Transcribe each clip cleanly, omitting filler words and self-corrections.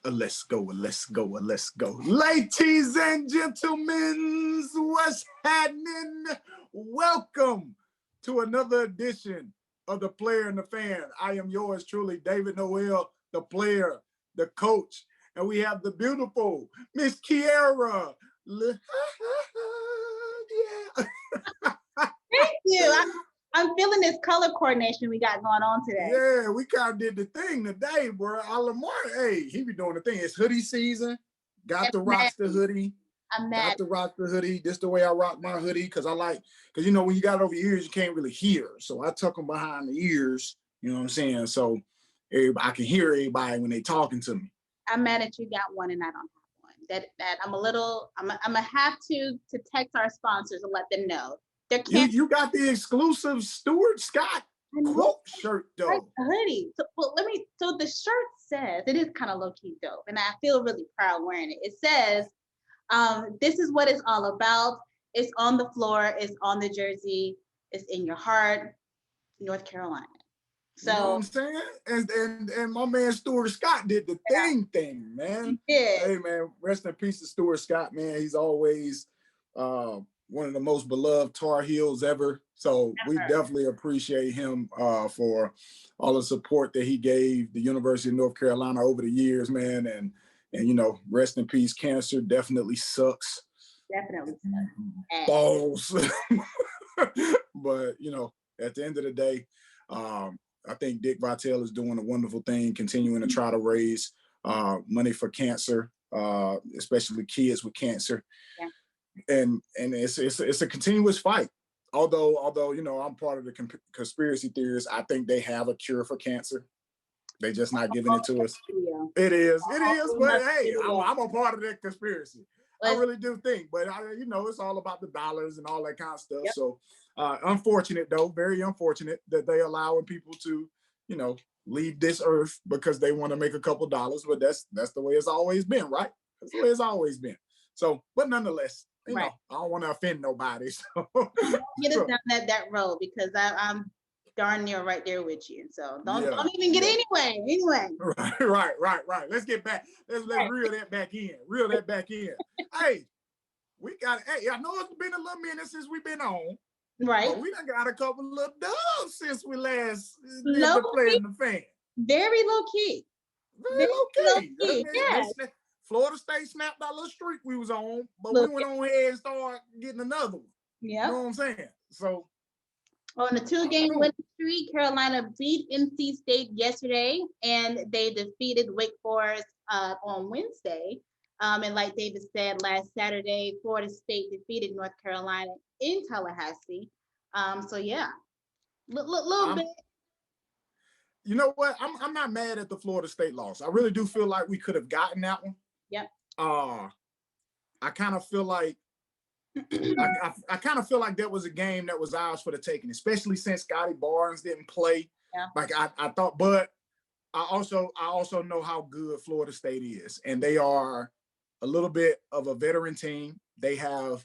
Let's go, let's go, let's go. Ladies and gentlemen, what's happening? Welcome to another edition of The Player and the Fan. I am yours truly, David Noel, the player, the coach, and we have the beautiful Miss Quierra. Yeah. Thank you. I'm feeling this color coordination we got going on today. Yeah, we kind of did the thing today, bro. Lamar, hey, he be doing the thing. It's hoodie season. Got to rock the hoodie. I'm mad. Got to rock the hoodie. This the way I rock my hoodie because you know, when you got it over your ears, you can't really hear. So I tuck them behind the ears, you know what I'm saying? So I can hear everybody when they talking to me. I'm mad that you got one and I don't have one. That I'm gonna have to text our sponsors and let them know. You got the exclusive Stuart Scott quote shirt though. Hoodie. So the shirt says, it is kind of low-key dope, and I feel really proud wearing it. It says, this is what it's all about. It's on the floor, it's on the jersey, it's in your heart, North Carolina. So you know what I'm saying? And my man Stuart Scott did the thing, man. Hey man, rest in peace to Stuart Scott, man. He's always one of the most beloved Tar Heels ever. So we definitely appreciate him for all the support that he gave the University of North Carolina over the years, man. And you know, rest in peace. Cancer definitely sucks. Definitely sucks. Balls. But you know, at the end of the day, I think Dick Vitale is doing a wonderful thing, continuing to try to raise money for cancer, especially kids with cancer. Yeah. And it's a continuous fight. Although you know, I'm part of the conspiracy theorists. I think they have a cure for cancer. They just not giving it to us. It is. But hey, I'm a part of that conspiracy. I really do think. But you know, it's all about the dollars and all that kind of stuff. Yep. So unfortunate though, very unfortunate that they allowing people to, you know, leave this earth because they want to make a couple dollars. But that's the way it's always been, right? That's the way it's always been. So, but nonetheless, you know, I don't want to offend nobody. So get us down that road because I'm darn near right there with you. So don't even get anyway. Right. Let's get back. Let's reel that back in. Hey, I know it's been a little minute since we've been on. Right. But we done got a couple of dubs since we last did the Player and the Fan. Very low key. Very low key. Yes. Florida State snapped that little streak we was on, but we went on ahead and started getting another one. Yeah. You know what I'm saying? So on a 2-game winning streak, Carolina beat NC State yesterday, and they defeated Wake Forest on Wednesday. And like David said, last Saturday, Florida State defeated North Carolina in Tallahassee. So yeah, little bit. You know what? I'm not mad at the Florida State loss. I really do feel like we could have gotten that one. Yep. I kind of feel like I kind of feel like that was a game that was ours for the taking, especially since Scotty Barnes didn't play. Yeah. Like I thought, but I also know how good Florida State is, and they are a little bit of a veteran team. They have,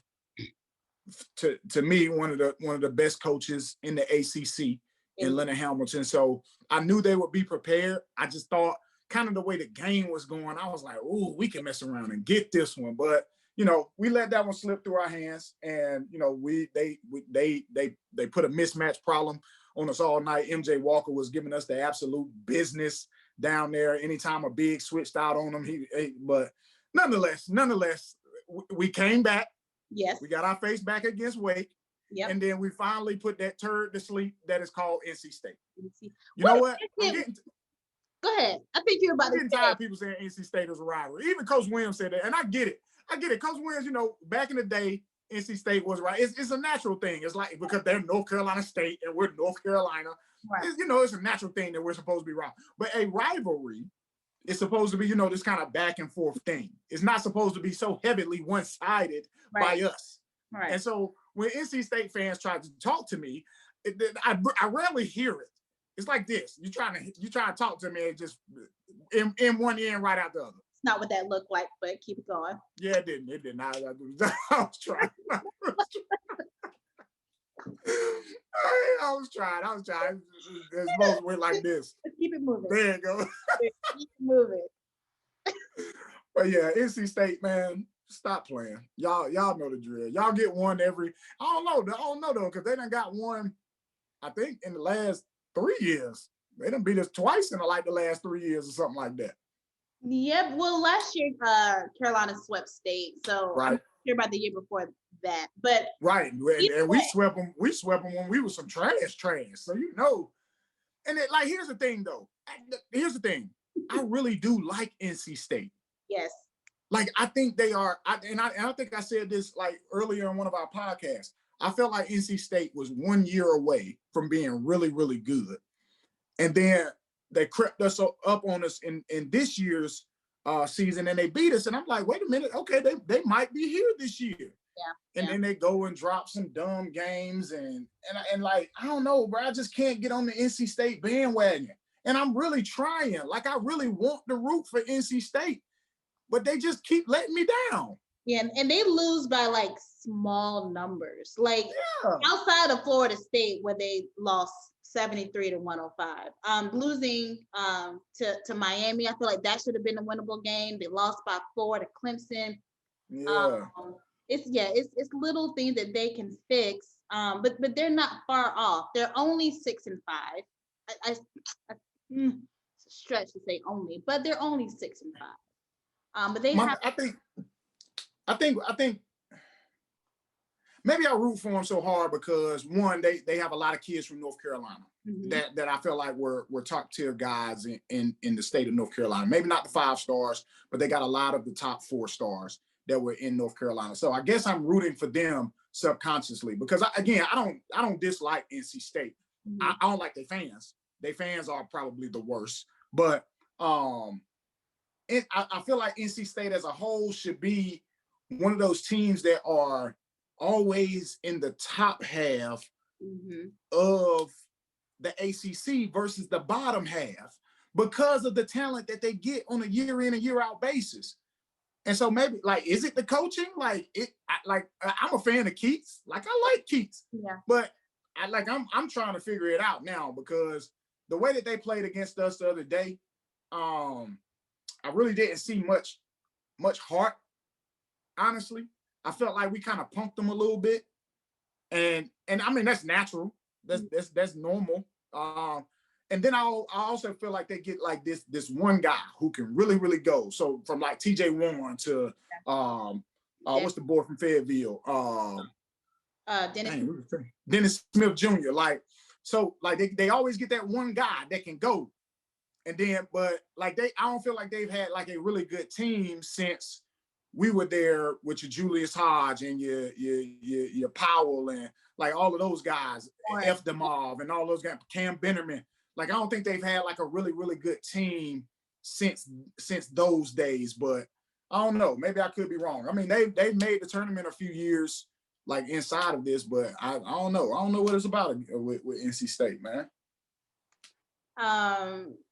to me, one of the best coaches in the ACC in Leonard Hamilton. So I knew they would be prepared. I just thought, kind of the way the game was going, I was like, "Ooh, we can mess around and get this one." But you know, we let that one slip through our hands, and you know, they put a mismatch problem on us all night. MJ Walker was giving us the absolute business down there. Anytime a big switched out on him, but nonetheless, we came back. Yes, we got our face back against Wake. Yep. And then we finally put that turd to sleep that is called NC State. You know what? Go ahead. I think you're about to say. Tired of people saying NC State is a rivalry. Even Coach Williams said that, and I get it. Coach Williams, you know, back in the day, NC State was right. It's a natural thing. It's like because they're North Carolina State and we're North Carolina. Right. You know, it's a natural thing that we're supposed to be right. But a rivalry is supposed to be, you know, this kind of back and forth thing. It's not supposed to be so heavily one-sided by us. Right. And so when NC State fans try to talk to me, I rarely hear it. It's like this: you trying to talk to me and just in one ear and right out the other. It's not what that looked like, but keep it going. Yeah, it didn't. I was trying. I was trying. It's supposed to went like this. Keep it moving. There you go. Keep it moving. But yeah, NC State, man, stop playing. Y'all know the drill. Y'all get one every. I don't know though, because they done got one. I think in the last 3 years, they done beat us twice in like the last 3 years or something like that. Yep. Well, last year, Carolina swept state, so I'm Right. not sure about the year before that. But Right. And either we way, swept them. We swept them when we was some trash. So you know. And it, like, here's the thing though. Here's the thing. I really do like NC State. yes. Like, I think they are, and I think I said this like earlier in one of our podcasts. I felt like NC State was 1 year away from being really, really good. And then they crept us up on us in this year's season, and they beat us. And I'm like, wait a minute, okay, they might be here this year. Yeah. And then they go and drop some dumb games, and like, I don't know, bro. I just can't get on the NC State bandwagon. And I'm really trying. Like, I really want to root for NC State, but they just keep letting me down. Yeah, and they lose by like small numbers. Like Yeah. outside of Florida State, where they lost 73 to 105. Losing to Miami, I feel like that should have been a winnable game. They lost by 4 to Clemson. Yeah. It's little things that they can fix. But they're not far off. They're only 6-5. It's a stretch to say only, but they're only 6-5. But they have. I think maybe I root for them so hard because one, they have a lot of kids from North Carolina that I feel like were top tier guys in the state of North Carolina. Maybe not the 5 stars, but they got a lot of the top 4 stars that were in North Carolina. So I guess I'm rooting for them subconsciously because I don't dislike NC State. I don't like their fans. Their fans are probably the worst, but I feel like NC State as a whole should be one of those teams that are always in the top half of the ACC versus the bottom half because of the talent that they get on a year in and year out basis. And so maybe, like, is it the coaching? Like, I'm a fan of Keats. Like, I like Keats. Yeah. But I'm trying to figure it out now because the way that they played against us the other day, I really didn't see much heart. Honestly, I felt like we kind of punked them a little bit, and I mean that's natural. That's normal. And then I also feel like they get like this one guy who can really, really go. So from like TJ Warren to what's the boy from Fayetteville? Dennis Smith Jr. Like, so like they always get that one guy that can go. And then, but like I don't feel like they've had like a really good team since we were there with your Julius Hodge and your Powell and like all of those guys, right. F. Demov and all those guys, Cam Bennerman. Like, I don't think they've had like a really, really good team since those days. But I don't know. Maybe I could be wrong. I mean, they've made the tournament a few years like inside of this, but I don't know. I don't know what it's about with NC State, man.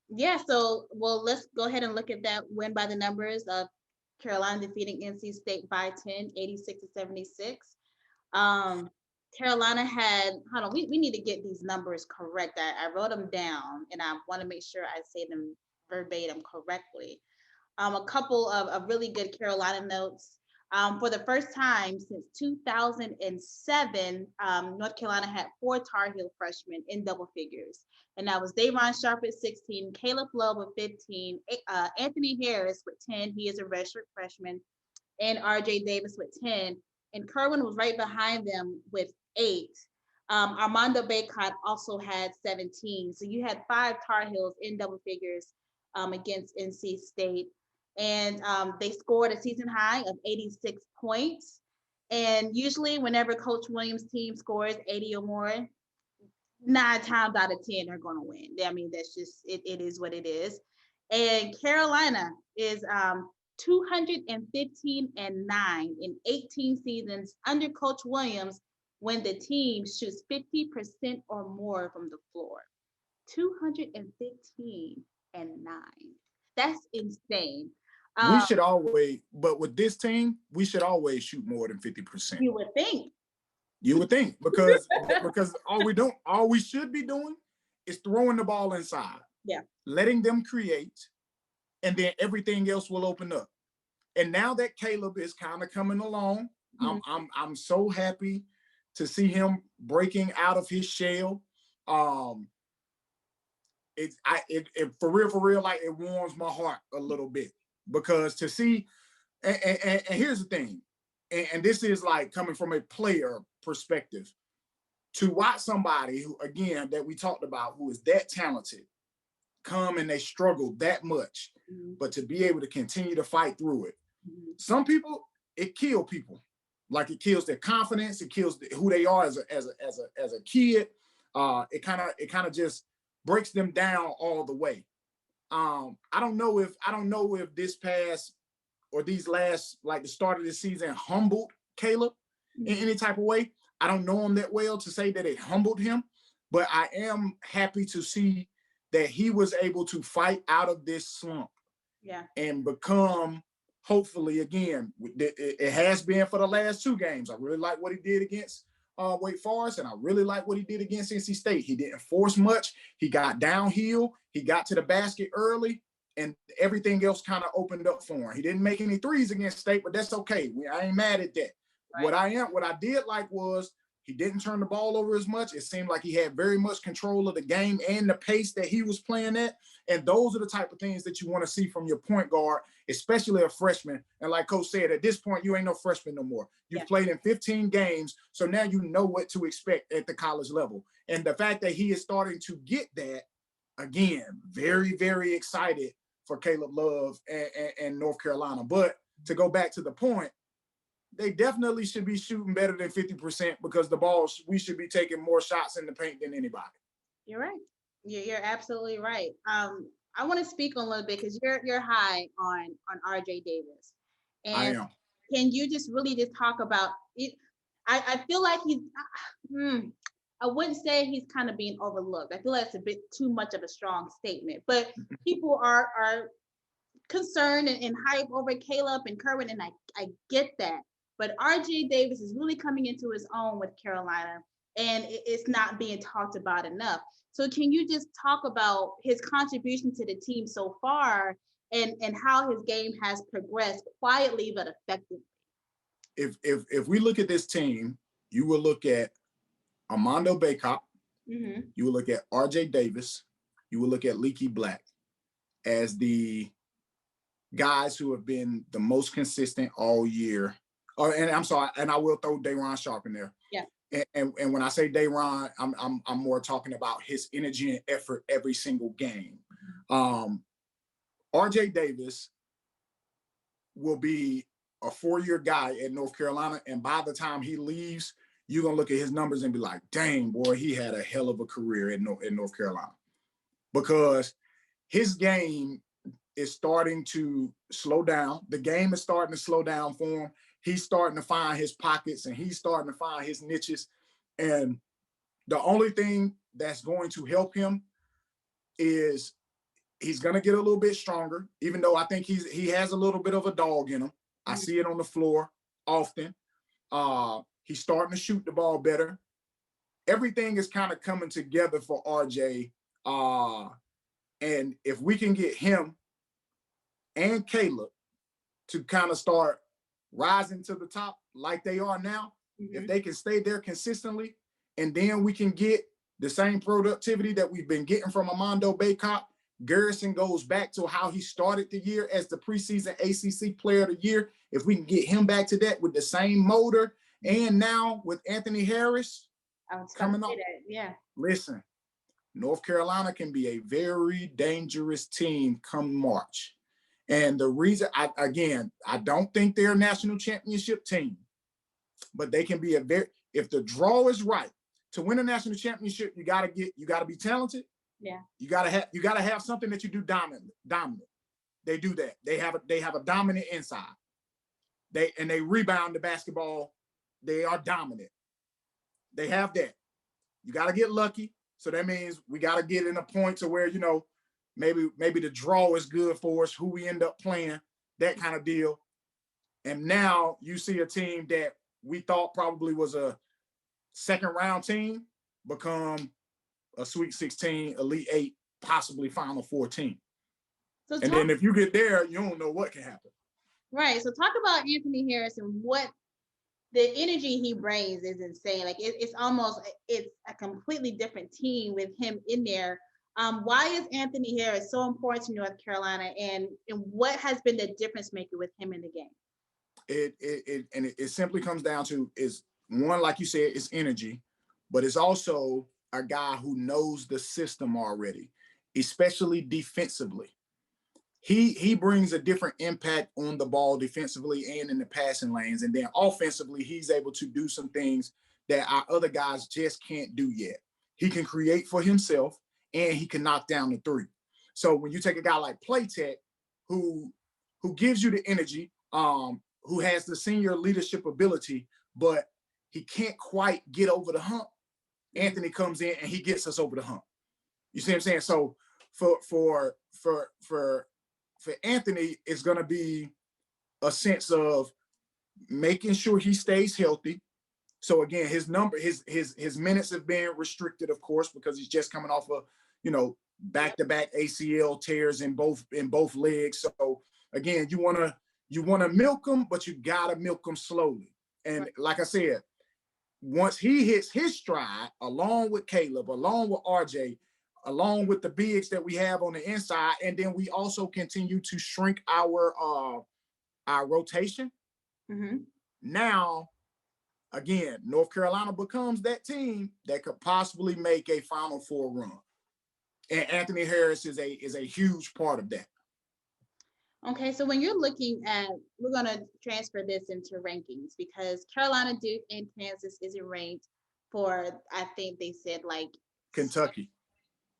Yeah, so let's go ahead and look at that win by the numbers of Carolina defeating NC State by 10, 86-76. Carolina had, hold on, we need to get these numbers correct. I wrote them down and I want to make sure I say them verbatim correctly. A couple of really good Carolina notes. For the first time since 2007, North Carolina had 4 Tar Heel freshmen in double figures. And that was Davon Sharp at 16, Caleb Love with 15, Anthony Harris with 10. He is a redshirt freshman, and RJ Davis with 10. And Kerwin was right behind them with 8. Armando Bacot also had 17. So you had 5 Tar Heels in double figures against NC State. And they scored a season high of 86 points. And usually whenever Coach Williams' team scores 80 or more, 9 times out of 10 are going to win. I mean, that's just, it is what it is. And Carolina is 215-9 in 18 seasons under Coach Williams when the team shoots 50% or more from the floor. 215-9. That's insane. We should always, but with this team, we should always shoot more than 50%. You would think. You would think, because all we should be doing is throwing the ball inside. Yeah. Letting them create and then everything else will open up. And now that Caleb is kind of coming along, I'm so happy to see him breaking out of his shell. It for real, like it warms my heart a little bit, because to see, and here's the thing, and this is like coming from a player perspective, to watch somebody who, again, that we talked about, who is that talented, come and they struggle that much, but to be able to continue to fight through it. Some people, it kills people. Like it kills their confidence, it kills who they are as a kid. It kind of just breaks them down all the way. I don't know if this past or these last, like the start of the season, humbled Caleb in any type of way. I don't know him that well to say that it humbled him, but I am happy to see that he was able to fight out of this slump, and become, hopefully, again, it has been for the last 2 games. I really like what he did against Wake Forest, and I really like what he did against NC State. He didn't force much. He got downhill. He got to the basket early, and everything else kind of opened up for him. He didn't make any threes against State, but that's okay. I ain't mad at that. Right. What I did like was he didn't turn the ball over as much. It seemed like he had very much control of the game and the pace that he was playing at. And those are the type of things that you want to see from your point guard, especially a freshman. And like Coach said, at this point, you ain't no freshman no more. You've played in 15 games, so now you know what to expect at the college level. And the fact that he is starting to get that, again, very, very excited for Caleb Love and North Carolina. But to go back to the point, they definitely should be shooting better than 50%, because we should be taking more shots in the paint than anybody. You're right. You're absolutely right. I want to speak on a little bit, because you're high on RJ Davis. And I am. Can you just really just talk about it? I feel like I wouldn't say he's kind of being overlooked. I feel like it's a bit too much of a strong statement, but people are concerned and hype over Caleb and Kerwin, and I get that. But RJ Davis is really coming into his own with Carolina, and it's not being talked about enough. So can you just talk about his contribution to the team so far, and how his game has progressed quietly but effectively? If we look at this team, you will look at Armando Bacot, you will look at RJ Davis, you will look at Leaky Black as the guys who have been the most consistent all year. And I'm sorry, and I will throw Day'Ron Sharpe in there. Yeah. And when I say Day'Ron, I'm more talking about his energy and effort every single game. RJ Davis will be a 4-year guy at North Carolina, and by the time he leaves, you're gonna look at his numbers and be like, dang, boy, he had a hell of a career in North Carolina, because his game is starting to slow down. The game is starting to slow down for him. He's starting to find his pockets, and he's starting to find his niches. And the only thing that's going to help him is he's going to get a little bit stronger, even though I think he has a little bit of a dog in him. I see it on the floor often. He's starting to shoot the ball better. Everything is kind of coming together for RJ. And if we can get him and Caleb to kind of start rising to the top like they are now, if they can stay there consistently, and then we can get the same productivity that we've been getting from Armando Bacot. Garrison goes back to how he started the year as the preseason ACC Player of the Year. If we can get him back to that with the same motor, and now with Anthony Harris coming up, listen, North Carolina can be a very dangerous team come March. And the reason, I don't think they're a national championship team, but they can be if the draw is right, to win a national championship, you gotta be talented. Yeah. You gotta have something that you do dominant. They do that. They have a dominant inside. They rebound the basketball. They are dominant. They have that. You gotta get lucky. So that means we gotta get in a point to where, maybe the draw is good for us, who we end up playing, that kind of deal. And now you see a team that we thought probably was a second round team become a Sweet 16, Elite 8, possibly Final 14. So And then if you get there, you don't know what can happen. right. So talk about Anthony Harris and what the energy he brings is insane. Like it's almost it's a completely different team with him in there. Why is Anthony Harris so important to North Carolina, and what has been the difference maker with him in the game? It simply comes down to is one, like you said, it's energy, but it's also a guy who knows the system already, especially defensively. He brings a different impact on the ball defensively and in the passing lanes. And then offensively, he's able to do some things that our other guys just can't do yet. He can create for himself and he can knock down the three. So when you take a guy like Playtech, who gives you the energy, who has the senior leadership ability, but he can't quite get over the hump, Anthony comes in and he gets us over the hump. You see what I'm saying? So for Anthony, it's going to be a sense of making sure he stays healthy. So again, his minutes have been restricted, of course, because he's just coming off of, back-to-back ACL tears in both legs. So again, you want to milk him, but you got to milk him slowly. And like I said, once he hits his stride, along with Caleb, along with RJ, along with the bigs that we have on the inside, and then we also continue to shrink our rotation. Mm-hmm. Now, again, North Carolina becomes that team that could possibly make a Final Four run, and Anthony Harris is a huge part of that. Okay, so when you're looking at, we're going to transfer this into rankings because Carolina, Duke, and Kansas isn't ranked for, I think they said like Kentucky.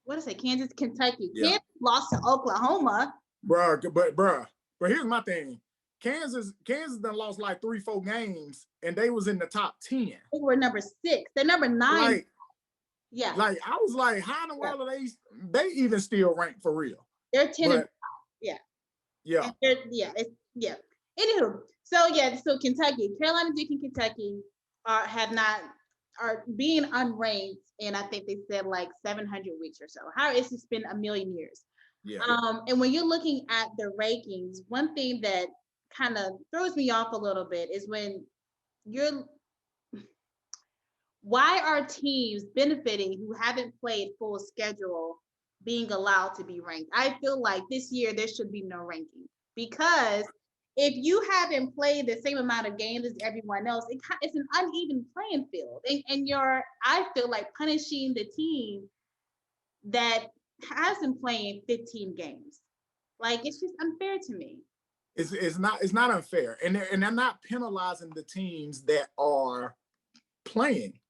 What is it? Kansas, Kentucky. Yeah. Kansas lost to Oklahoma. But here's my thing. Kansas done lost like 3-4 games, and they was in the top 10. They were number 6. They're number 9. Yeah. Like I was like, how in the world are they even still ranked for real? They're 10. Yeah. Yeah. Anywho, so Kentucky, Carolina, Duke, and Kentucky are being unranked, and I think they said like 700 weeks or so. It's just been a million years. Yeah. And when you're looking at the rankings, one thing that kind of throws me off a little bit is when why are teams benefiting who haven't played full schedule being allowed to be ranked? I feel like this year there should be no ranking, because if you haven't played the same amount of games as everyone else, it's an uneven playing field. And I feel like punishing the team that hasn't played 15 games. Like, it's just unfair to me. It's not unfair. And they're not penalizing the teams that are playing.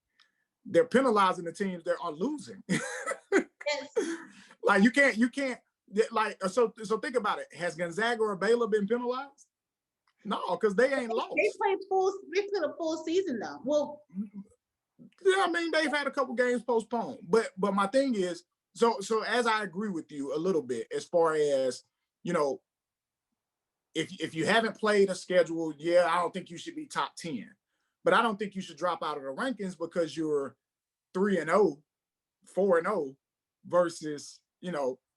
They're penalizing the teams that are losing. Yes. Like you can't like so think about it. Has Gonzaga or Baylor been penalized? No, because they ain't lost. They played a full season though. Well, yeah, I mean they've had a couple games postponed. But my thing is, so as I agree with you a little bit as far as, if you haven't played a schedule, yeah, I don't think you should be top 10. But I don't think you should drop out of the rankings because you're 3-0, 4-0 versus,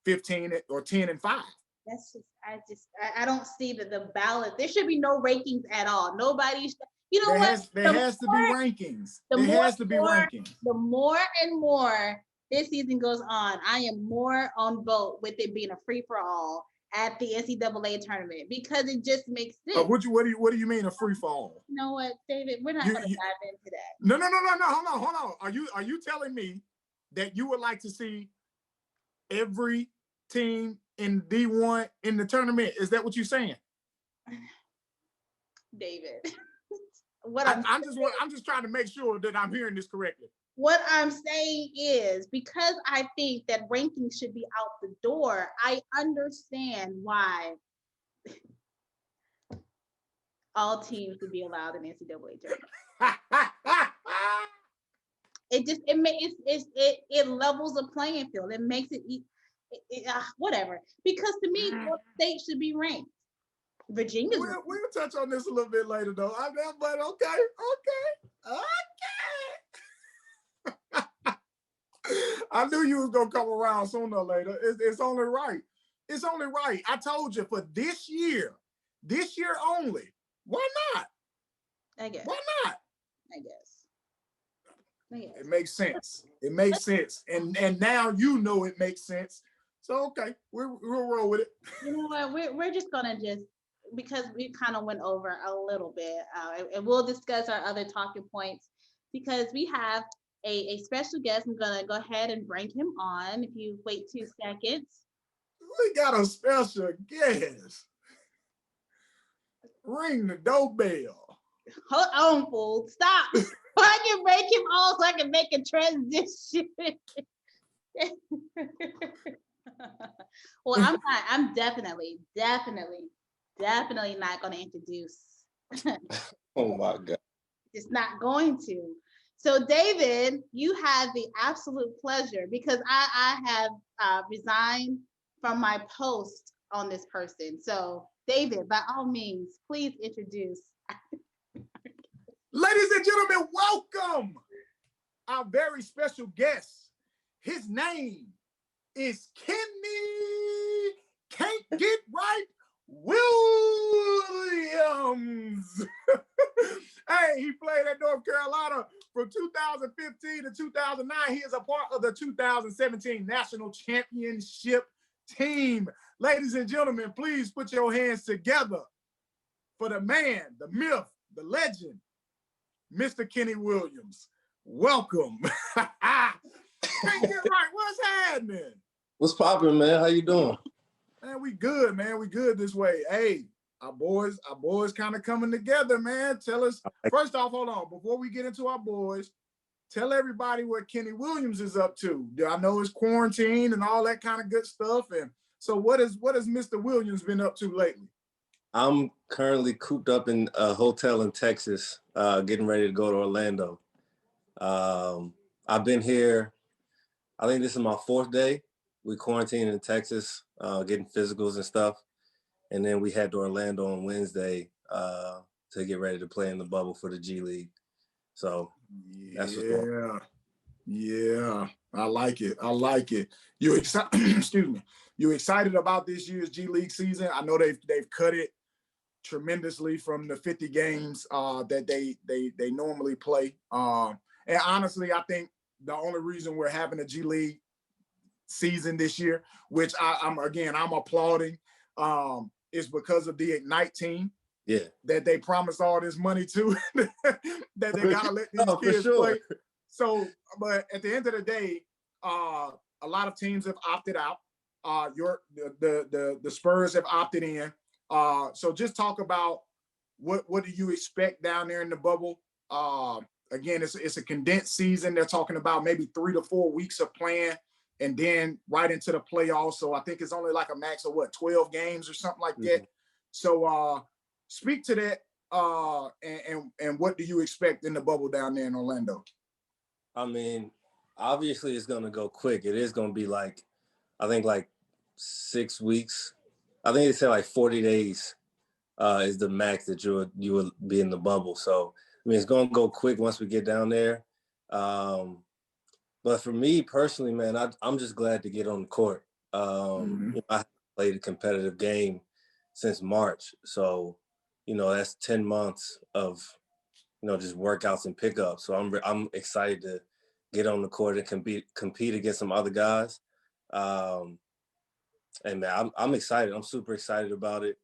15 or 10-5. That's I don't see the balance. There should be no rankings at all. Nobody's, There has to be rankings. The more and more this season goes on, I am more on boat with it being a free for all at the NCAA tournament, because it just makes sense. What do you mean a free for all? You know what, David? We're not going to dive into that. No. Hold on. Are you telling me that you would like to see every team in D1 in the tournament? Is that what you're saying? David. I'm just trying to make sure that I'm hearing this correctly. What I'm saying is, because I think that rankings should be out the door, I understand why all teams would be allowed in NCAA tournament. It levels the playing field. It makes it whatever. Because to me, both states should be ranked. Virginia's. We'll touch on this a little bit later, though. But okay. I knew you was gonna come around sooner or later. It's only right. It's only right. I told you for this year only. Why not? I guess. Why not? I guess. It makes sense. It makes sense. And now you know it makes sense. So okay, we'll roll with it. You know what? We're just gonna because we kind of went over a little bit, and we'll discuss our other talking points because we have a special guest. I'm gonna go ahead and bring him on. If you wait 2 seconds. We got a special guest. Ring the doorbell. Hold on, fool. Stop. I can break him on so I can make a transition. Well, I'm definitely not going to introduce. Oh my God. Just not going to. So, David, you have the absolute pleasure because I have resigned from my post on this person. So, David, by all means, please introduce. Ladies and gentlemen, welcome our very special guest. His name is Kenny Can't Get Right Williams. Hey, he played at North Carolina from 2015 to 2009. He is a part of the 2017 National Championship team. Ladies and gentlemen, please put your hands together for the man, the myth, the legend, Mr. Kenny Williams. Welcome. Can't get right. What's happening? What's poppin', man? How you doing? Man, we good, man. We good this way. Hey, our boys kind of coming together, man. Tell us, first off, hold on. Before we get into our boys, tell everybody what Kenny Williams is up to. I know it's quarantine and all that kind of good stuff. And so what has Mr. Williams been up to lately? I'm currently cooped up in a hotel in Texas, getting ready to go to Orlando. I've been here, I think this is my 4th day. We quarantined in Texas, getting physicals and stuff. And then we head to Orlando on Wednesday to get ready to play in the bubble for the G League. So that's what's going on. Yeah. I like it. You excited? Excuse me. You excited about this year's G League season? I know they've cut it tremendously from the 50 games that they normally play. And honestly, I think the only reason we're having a G League season this year, which I'm applauding, is because of the Ignite team. Yeah. That they promised all this money to, that they gotta let these kids play. So, but at the end of the day, a lot of teams have opted out. The Spurs have opted in. So just talk about what do you expect down there in the bubble? Again, it's a condensed season. They're talking about maybe 3 to 4 weeks of playing and then right into the playoffs. So I think it's only like a max of 12 games or something like that. So speak to that and what do you expect in the bubble down there in Orlando? I mean, obviously it's going to go quick. It is going to be like 6 weeks. I think they said like 40 days is the max that you will be in the bubble. So, I mean, it's going to go quick once we get down there. But for me personally, man, I'm just glad to get on the court. You know, I haven't played a competitive game since March. So, you know, that's 10 months of, you know, just workouts and pickups. So I'm excited to get on the court and compete against some other guys. And man, I'm excited. I'm super excited about it.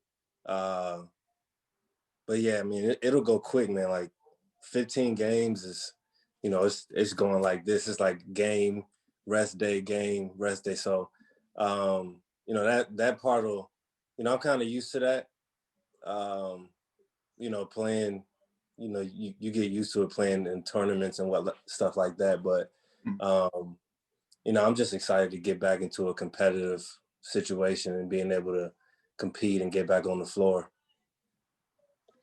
But yeah, I mean, it'll go quick, man. Like 15 games is, you know, it's going like this. It's like game, rest day, game, rest day. So, you know, that part will, you know, I'm kind of used to that. You know, playing, you know, you get used to it playing in tournaments and stuff like that. But, you know, I'm just excited to get back into a competitive situation and being able to compete and get back on the floor.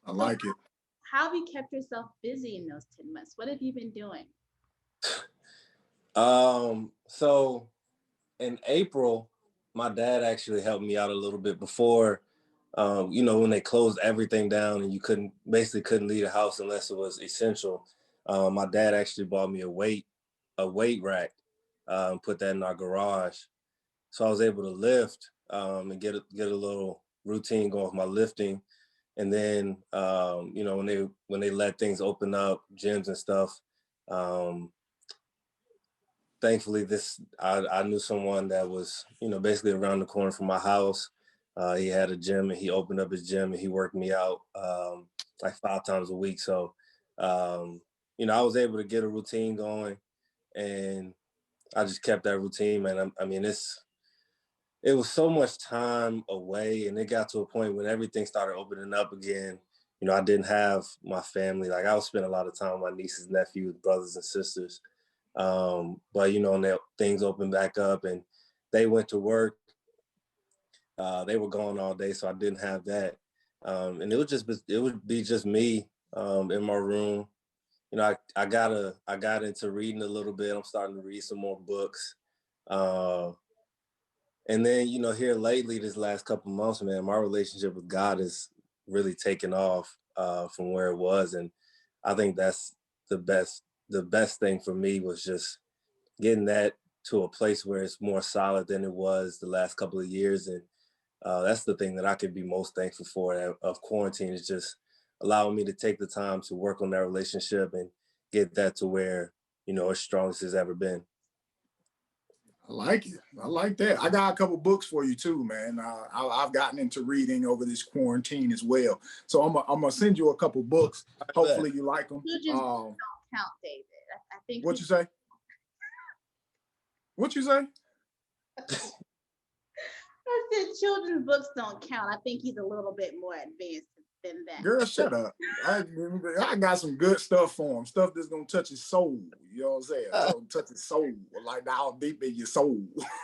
I like it. How have you kept yourself busy in those 10 months? What have you been doing? So in April, my dad actually helped me out a little bit before, you know, when they closed everything down and you couldn't leave the house unless it was essential. My dad actually bought me a weight rack, and put that in our garage. So I was able to lift and get a little routine going with my lifting. And then, you know, when they let things open up, gyms and stuff, thankfully I knew someone that was, you know, basically around the corner from my house. He had a gym and he opened up his gym and he worked me out like 5 times a week. So, you know, I was able to get a routine going, and I just kept that routine, man. I mean, it was so much time away, and it got to a point when everything started opening up again. You know, I didn't have my family. Like, I was spending a lot of time with my nieces, nephews, brothers, and sisters. But you know, and things opened back up, and they went to work. They were gone all day, so I didn't have that. And it would be just me in my room. You know, I got into reading a little bit. I'm starting to read some more books. Uh, and then, you know, here lately, this last couple months, man, my relationship with God has really taken off from where it was. And I think that's the best, the best thing for me was just getting that to a place where it's more solid than it was the last couple of years. And that's the thing that I could be most thankful for of quarantine, is just allowing me to take the time to work on that relationship and get that to where, you know, as strong as it's ever been. I like it. I like that. I got a couple books for you too, man. I've gotten into reading over this quarantine as well. So I'm gonna send you a couple books. Hopefully you like them. You just don't count, David. I think. What you say? What you say? I said children's books don't count. I think he's a little bit more advanced than that. Girl, shut up. I got some good stuff for him. Stuff that's gonna touch his soul. You know what I'm saying? So touch his soul, like down deep in your soul.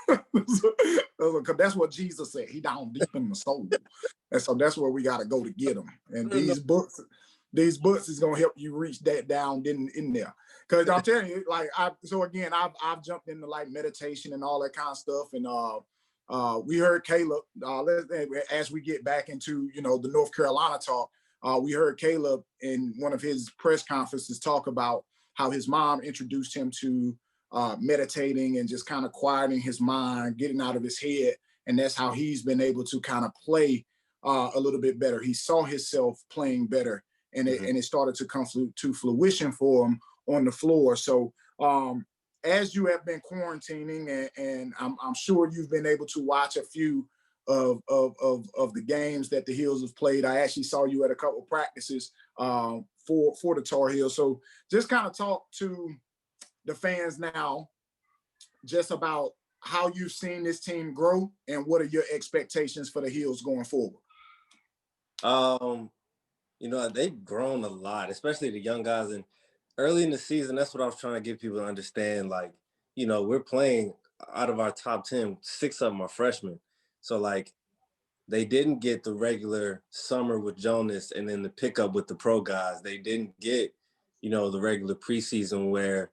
Because that's what Jesus said. He down deep in the soul. And so that's where we gotta go to get him. And these books is gonna help you reach that down in there. Because I'm telling you, like I've jumped into like meditation and all that kind of stuff. And we heard Caleb as we get back into, you know, the North Carolina talk. We heard Caleb in one of his press conferences talk about how his mom introduced him to meditating and just kind of quieting his mind, getting out of his head, and that's how he's been able to kind of play a little bit better. He saw himself playing better, and it started to come to fruition for him on the floor. So as you have been quarantining, and I'm sure you've been able to watch a few of the games that the Heels have played. I actually saw you at a couple of practices for the Tar Heels. So just kind of talk to the fans now just about how you've seen this team grow and what are your expectations for the Heels going forward. You know, they've grown a lot, especially the young guys. And early in the season, that's what I was trying to get people to understand. Like, you know, we're playing out of our top 10, 6 of them are freshmen. So, like, they didn't get the regular summer with Jonas and then the pickup with the pro guys. They didn't get, you know, the regular preseason where,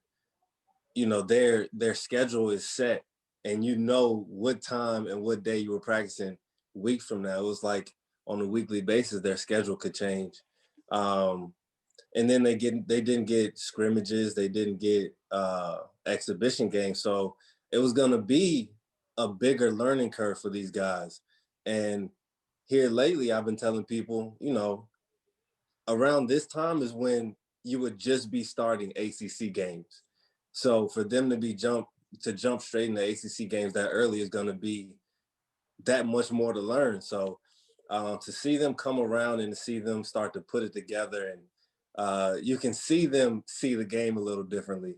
you know, their schedule is set and you know what time and what day you were practicing a week from now. It was like on a weekly basis, their schedule could change. And then they didn't get scrimmages, they didn't get exhibition games. So it was gonna be a bigger learning curve for these guys. And here lately, I've been telling people, you know, around this time is when you would just be starting ACC games. So for them to jump straight into ACC games that early is going to be that much more to learn. So to see them come around and to see them start to put it together, and you can see them see the game a little differently.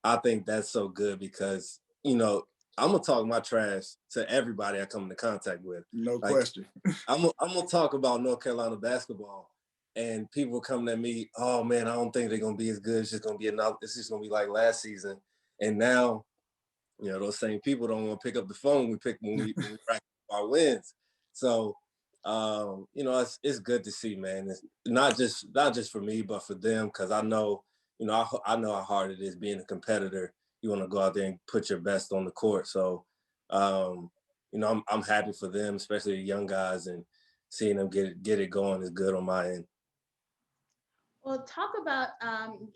I think that's so good because, you know, I'm gonna talk my trash to everybody I come into contact with. No Like, question. I'm gonna talk about North Carolina basketball, and people coming at me, oh man, I don't think they're gonna be as good. It's just gonna be like last season. And now, you know, those same people don't want to pick up the phone when we practice our wins. So you know, it's good to see, man. It's not just for me, but for them, because I know, you know, I know how hard it is being a competitor. You want to go out there and put your best on the court. So you know, I'm happy for them, especially the young guys, and seeing them get it going is good on my end. Well, talk about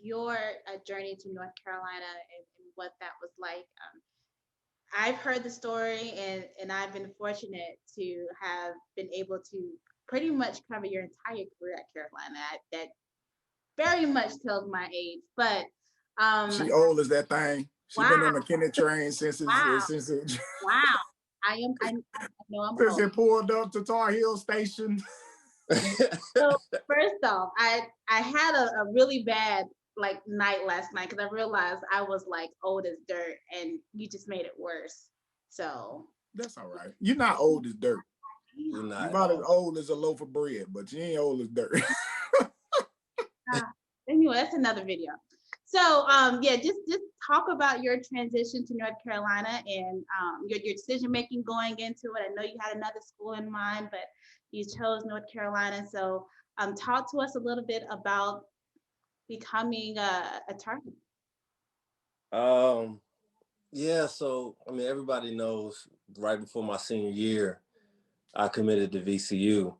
your journey to North Carolina and what that was like. I've heard the story, and I've been fortunate to have been able to pretty much cover your entire career at Carolina. That very much tells my age, but She old as that thing. She wow, been on the Kennedy train since wow, it wow. I know I'm since old. it pulled up to Tar Heel Station. So first off, I had a really bad like night last night because I realized I was like old as dirt, and you just made it worse. So That's all right. You're not old as dirt. You're You not at about as all. old as a loaf of bread, but you ain't old as dirt. anyway, that's another video. So yeah, just talk about your transition to North Carolina and your decision making going into it. I know you had another school in mind, but you chose North Carolina. So talk to us a little bit about becoming a attorney. Um, yeah, so I mean, everybody knows right before my senior year, I committed to VCU.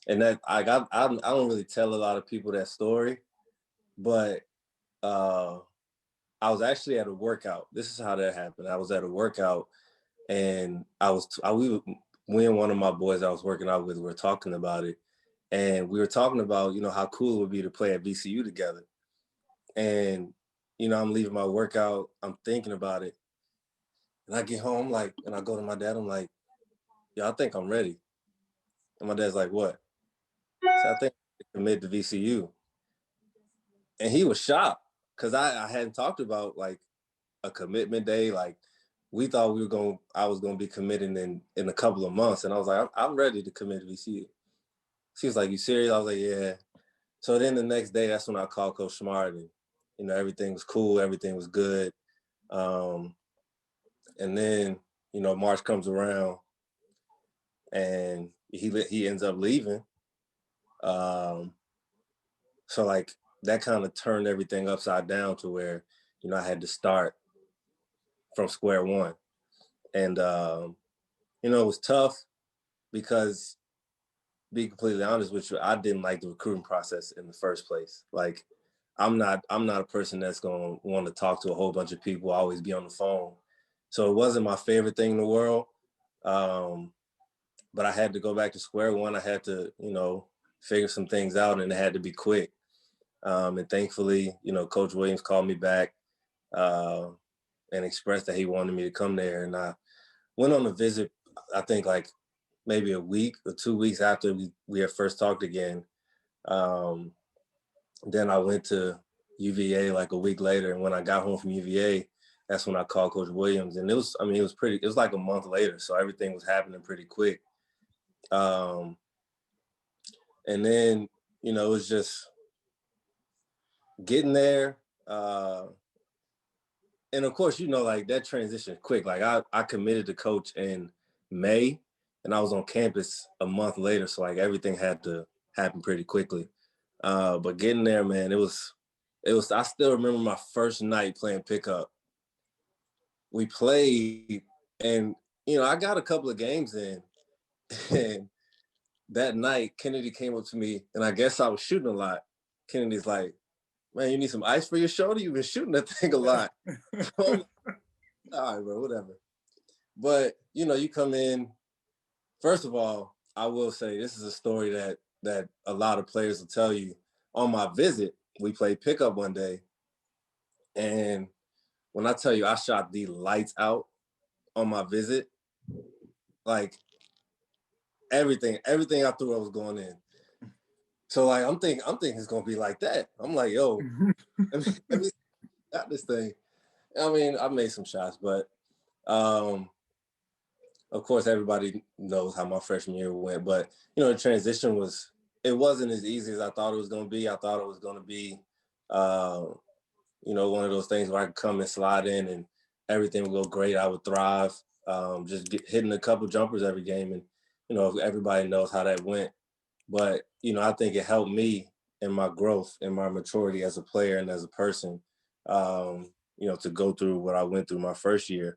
And that I don't really tell a lot of people that story, but uh, I was actually at a workout. This is how that happened. I was at a workout, and me and one of my boys I was working out with were talking about it, and we were talking about how cool it would be to play at VCU together. And I'm leaving my workout, I'm thinking about it, and I get home and I go to my dad. I'm like, yeah, I think I'm ready. And my dad's like, what? So I think I commit to VCU, and he was shocked because I hadn't talked about like a commitment day. Like we thought I was gonna be committing in a couple of months, and I was like, I'm ready to commit to VCU. She was like, you serious? I was like, yeah. So then the next day, that's when I called Coach Smart, and everything was cool, everything was good. Um, and then March comes around, and he ends up leaving. Um, so like that kind of turned everything upside down to where I had to start from square one, and it was tough because, be completely honest with you, I didn't like the recruiting process in the first place. Like, I'm not a person that's gonna want to talk to a whole bunch of people, always be on the phone. So it wasn't my favorite thing in the world. Um, but I had to go back to square one. I had to, figure some things out, and it had to be quick. And thankfully, Coach Williams called me back uh, and expressed that he wanted me to come there. And I went on a visit, I think like maybe a week or 2 weeks after we had first talked again. Um, then I went to UVA like a week later. And when I got home from UVA, that's when I called Coach Williams. And it was like a month later. So everything was happening pretty quick. And then, it was just getting there. And of course, like that transition quick. Like I committed to coach in May, and I was on campus a month later. So like everything had to happen pretty quickly. But getting there, man, I still remember my first night playing pickup. We played, and I got a couple of games in, and that night Kennedy came up to me, and I guess I was shooting a lot. Kennedy's like, man, you need some ice for your shoulder? You've been shooting that thing a lot. All right, bro, whatever. But you come in. First of all, I will say this is a story that a lot of players will tell you. On my visit, we played pickup one day, and when I tell you I shot the lights out on my visit, like everything I threw I was going in. So like I'm thinking it's gonna be like that. I'm like, yo, let me got this thing. I mean, I made some shots, but of course everybody knows how my freshman year went. But the transition it wasn't as easy as I thought it was gonna be. I thought it was gonna be one of those things where I could come and slide in and everything would go great. I would thrive, just hitting a couple jumpers every game. And, everybody knows how that went. But, I think it helped me in my growth and my maturity as a player and as a person, to go through what I went through my first year.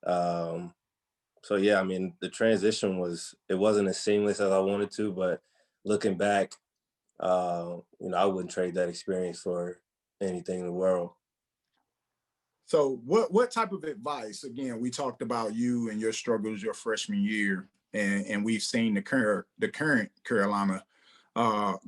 So, yeah, I mean, the transition it wasn't as seamless as I wanted to, but looking back, I wouldn't trade that experience for anything in the world. So what type of advice, again, we talked about you and your struggles your freshman year, and we've seen the current Carolina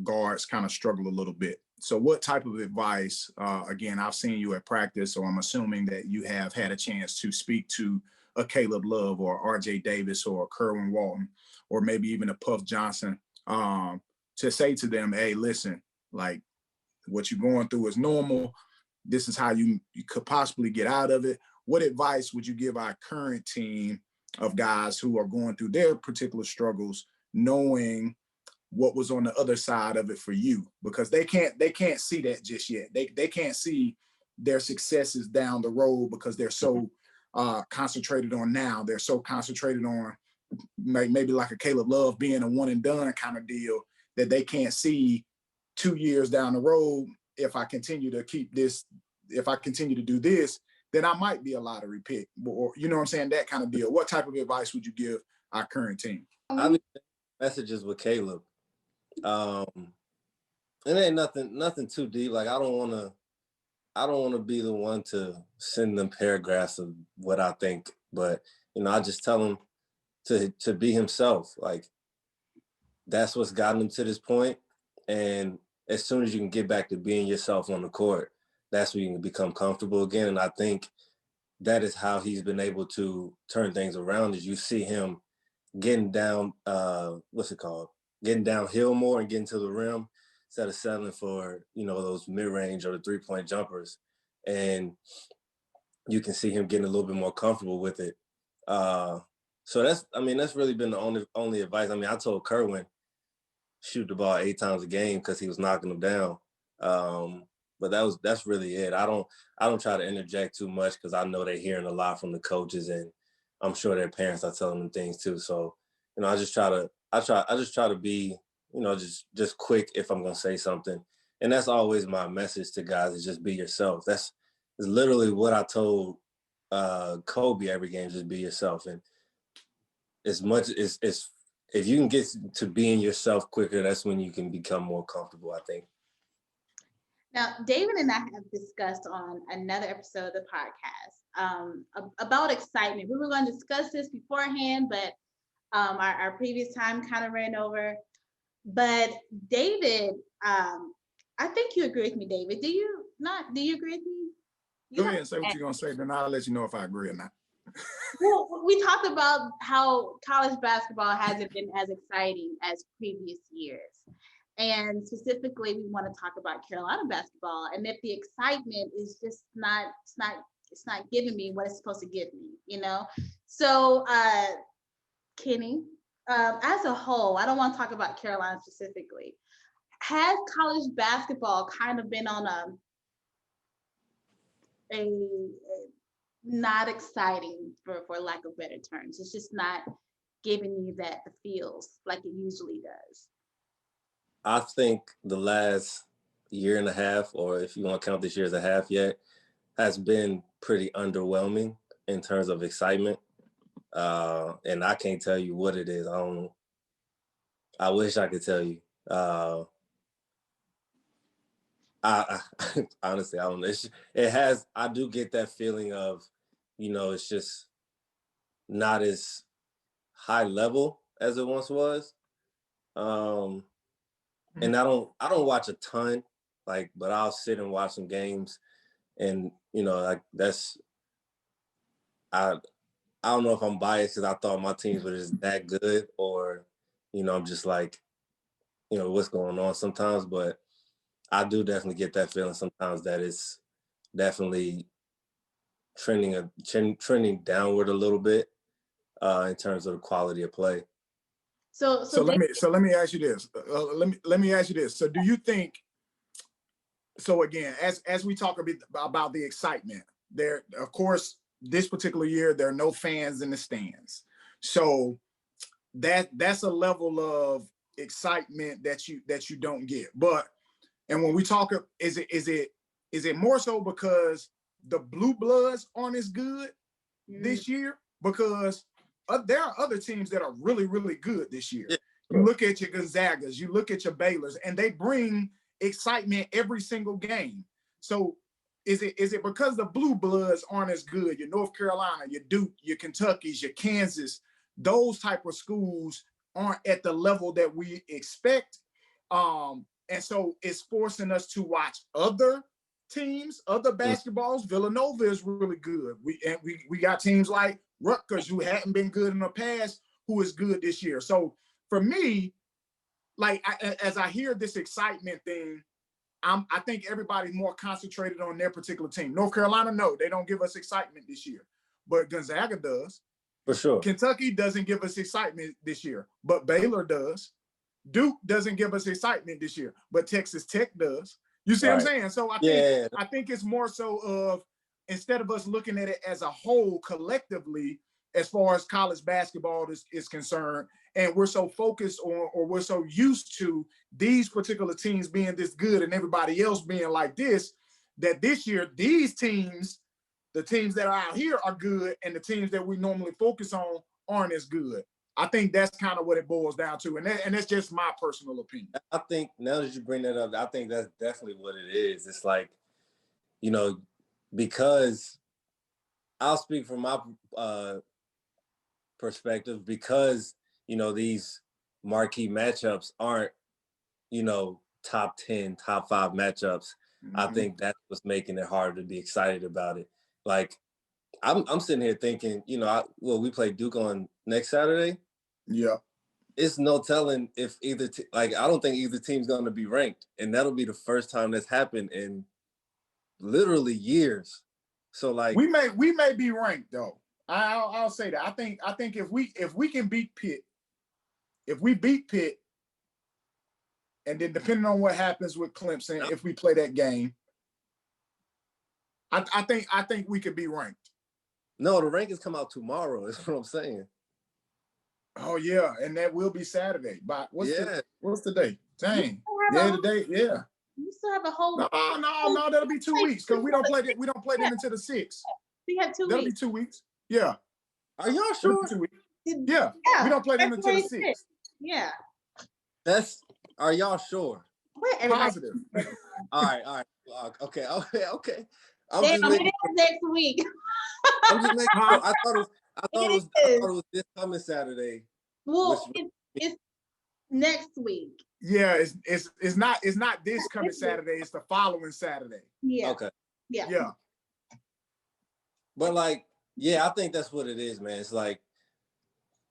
guards kind of struggle a little bit. So what type of advice, again, I've seen you at practice, so I'm assuming that you have had a chance to speak to a Caleb Love or RJ Davis or a Kerwin Walton, or maybe even a Puff Johnson, to say to them, hey, listen, like what you're going through is normal. This is how you could possibly get out of it. What advice would you give our current team of guys who are going through their particular struggles, knowing what was on the other side of it for you? Because they can't see that just yet. They can't see their successes down the road because they're so concentrated on now. They're so concentrated on maybe like a Caleb Love being a one and done kind of deal, that they can't see 2 years down the road. If I continue to keep this, if I continue to do this, then I might be a lottery pick, or you know what I'm saying, that kind of deal. What type of advice would you give our current team? I mean, messages with Caleb. It ain't nothing too deep. Like I don't want to be the one to send them paragraphs of what I think, but I just tell him to be himself. Like that's what's gotten him to this point. And as soon as you can get back to being yourself on the court, that's when you can become comfortable again. And I think that is how he's been able to turn things around. Is you see him getting down, getting downhill more and getting to the rim instead of settling for, those mid-range or the three-point jumpers. And you can see him getting a little bit more comfortable with it. So that's really been the only advice. I mean, I told Kerwin, shoot the ball 8 times a game because he was knocking them down. But that's really it. I don't try to interject too much because I know they're hearing a lot from the coaches, and I'm sure their parents are telling them things too. So, I just try to be, just quick if I'm gonna say something. And that's always my message to guys, is just be yourself. That's literally what I told Kobe every game, just be yourself. And as much as if you can get to being yourself quicker, that's when you can become more comfortable, I think. Now, David and I have discussed on another episode of the podcast about excitement. We were going to discuss this beforehand, but our previous time kind of ran over. But David, I think you agree with me, David. Do you not? Do you agree with me? Go ahead and say what you're going to say, then I'll let you know if I agree or not. Well, we talked about how college basketball hasn't been as exciting as previous years. And specifically, we want to talk about Carolina basketball, and if the excitement is just it's not giving me what it's supposed to give me, So, Kenny, as a whole, I don't want to talk about Carolina specifically. Has college basketball kind of been on a not exciting, for lack of better terms? It's just not giving you the feels like it usually does. I think the last year and a half, or if you want to count this year as a half yet, has been pretty underwhelming in terms of excitement. And I can't tell you what it is. I wish I could tell you. I honestly, I don't know. I do get that feeling of, it's just not as high level as it once was. And I don't watch a ton, but I'll sit and watch some games, and I don't know if I'm biased because I thought my teams were just that good, or I'm just like, what's going on sometimes. But I do definitely get that feeling sometimes that it's definitely trending downward a little bit in terms of the quality of play. So let me ask you this. Let me ask you this. So do you think? So again, as we talk a bit about the excitement, there, of course, this particular year there are no fans in the stands. So that's a level of excitement that you don't get. And when we talk, is it more so because the blue bloods aren't as good this year? Because there are other teams that are really, really good this year. Yeah. You look at your Gonzagas, you look at your Baylors, and they bring excitement every single game. So is it because the blue bloods aren't as good? Your North Carolina, your Duke, your Kentuckys, your Kansas, those type of schools aren't at the level that we expect. And so it's forcing us to watch other teams, other basketballs. Villanova is really good. We got teams like Rutgers, who hadn't been good in the past, who is good this year. So for me, like as I hear this excitement thing, I think everybody's more concentrated on their particular team. North Carolina, no, they don't give us excitement this year, but Gonzaga does. For sure. Kentucky doesn't give us excitement this year, but Baylor does. Duke doesn't give us excitement this year, but Texas Tech does. You see what I'm saying? So I think it's more so of, instead of us looking at it as a whole collectively, as far as college basketball is concerned, and we're so focused on, or we're so used to these particular teams being this good and everybody else being like this, that this year, these teams, the teams that are out here are good, and the teams that we normally focus on aren't as good. I think that's kind of what it boils down to. And that's just my personal opinion. I think now that you bring that up, I think that's definitely what it is. It's like, you know, because I'll speak from my perspective, because, you know, these marquee matchups aren't, you know, top 10, top 5 matchups. I think that's what's making it harder to be excited about it. Like, I'm sitting here thinking, you know, we play Duke on next Saturday. Yeah. It's no telling if either I don't think either team's going to be ranked, and that'll be the first time that's happened in literally years. So like we may be ranked though. I'll say that. I think if we can beat Pitt, if we beat Pitt, and then depending on what happens with Clemson, if we play that game, I think we could be ranked. No, the rankings come out tomorrow. That's what I'm saying. Oh yeah, and that will be Saturday. But what's the day? Dang. The day. Yeah. You still have a whole. No, that'll be 2 weeks, because we don't play them until the 6th. We have 2 weeks. That'll be 2 weeks. Yeah. Are y'all sure? 2 weeks. Yeah. We don't play them until the 6th. Yeah. Are y'all sure? Positive. All right. Okay. I'm just making next week. I'm just making sure. I thought it was this coming Saturday. Well, it's next week. Yeah, it's not this coming Saturday. It's the following Saturday. Yeah. Okay. Yeah. But like, yeah, I think that's what it is, man. It's like,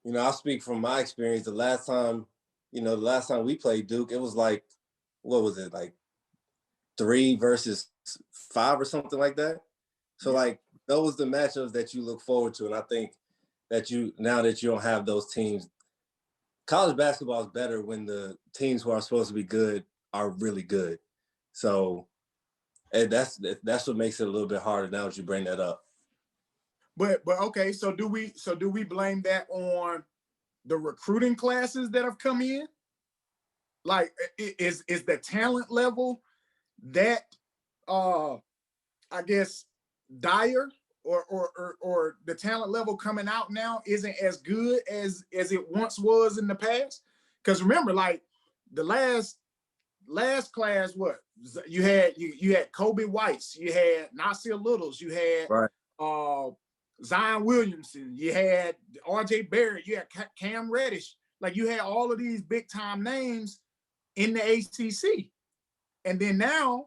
you know, I'll speak from my experience. The last time we played Duke, it was like, what was it, like 3 versus 5 or something like that. So like, those are the matchups that you look forward to. And I think that now that you don't have those teams, college basketball is better when the teams who are supposed to be good are really good. So, and that's what makes it a little bit harder now that you bring that up. But okay, so do we blame that on the recruiting classes that have come in? Like, is the talent level that I guess dire, or the talent level coming out now isn't as good as it once was in the past? Because remember, like the last class, what you had Kobe Whites, you had Nasir Littles, you had Zion Williamson, you had RJ Barrett, you had Cam Reddish. Like, you had all of these big time names in the ACC, and then now,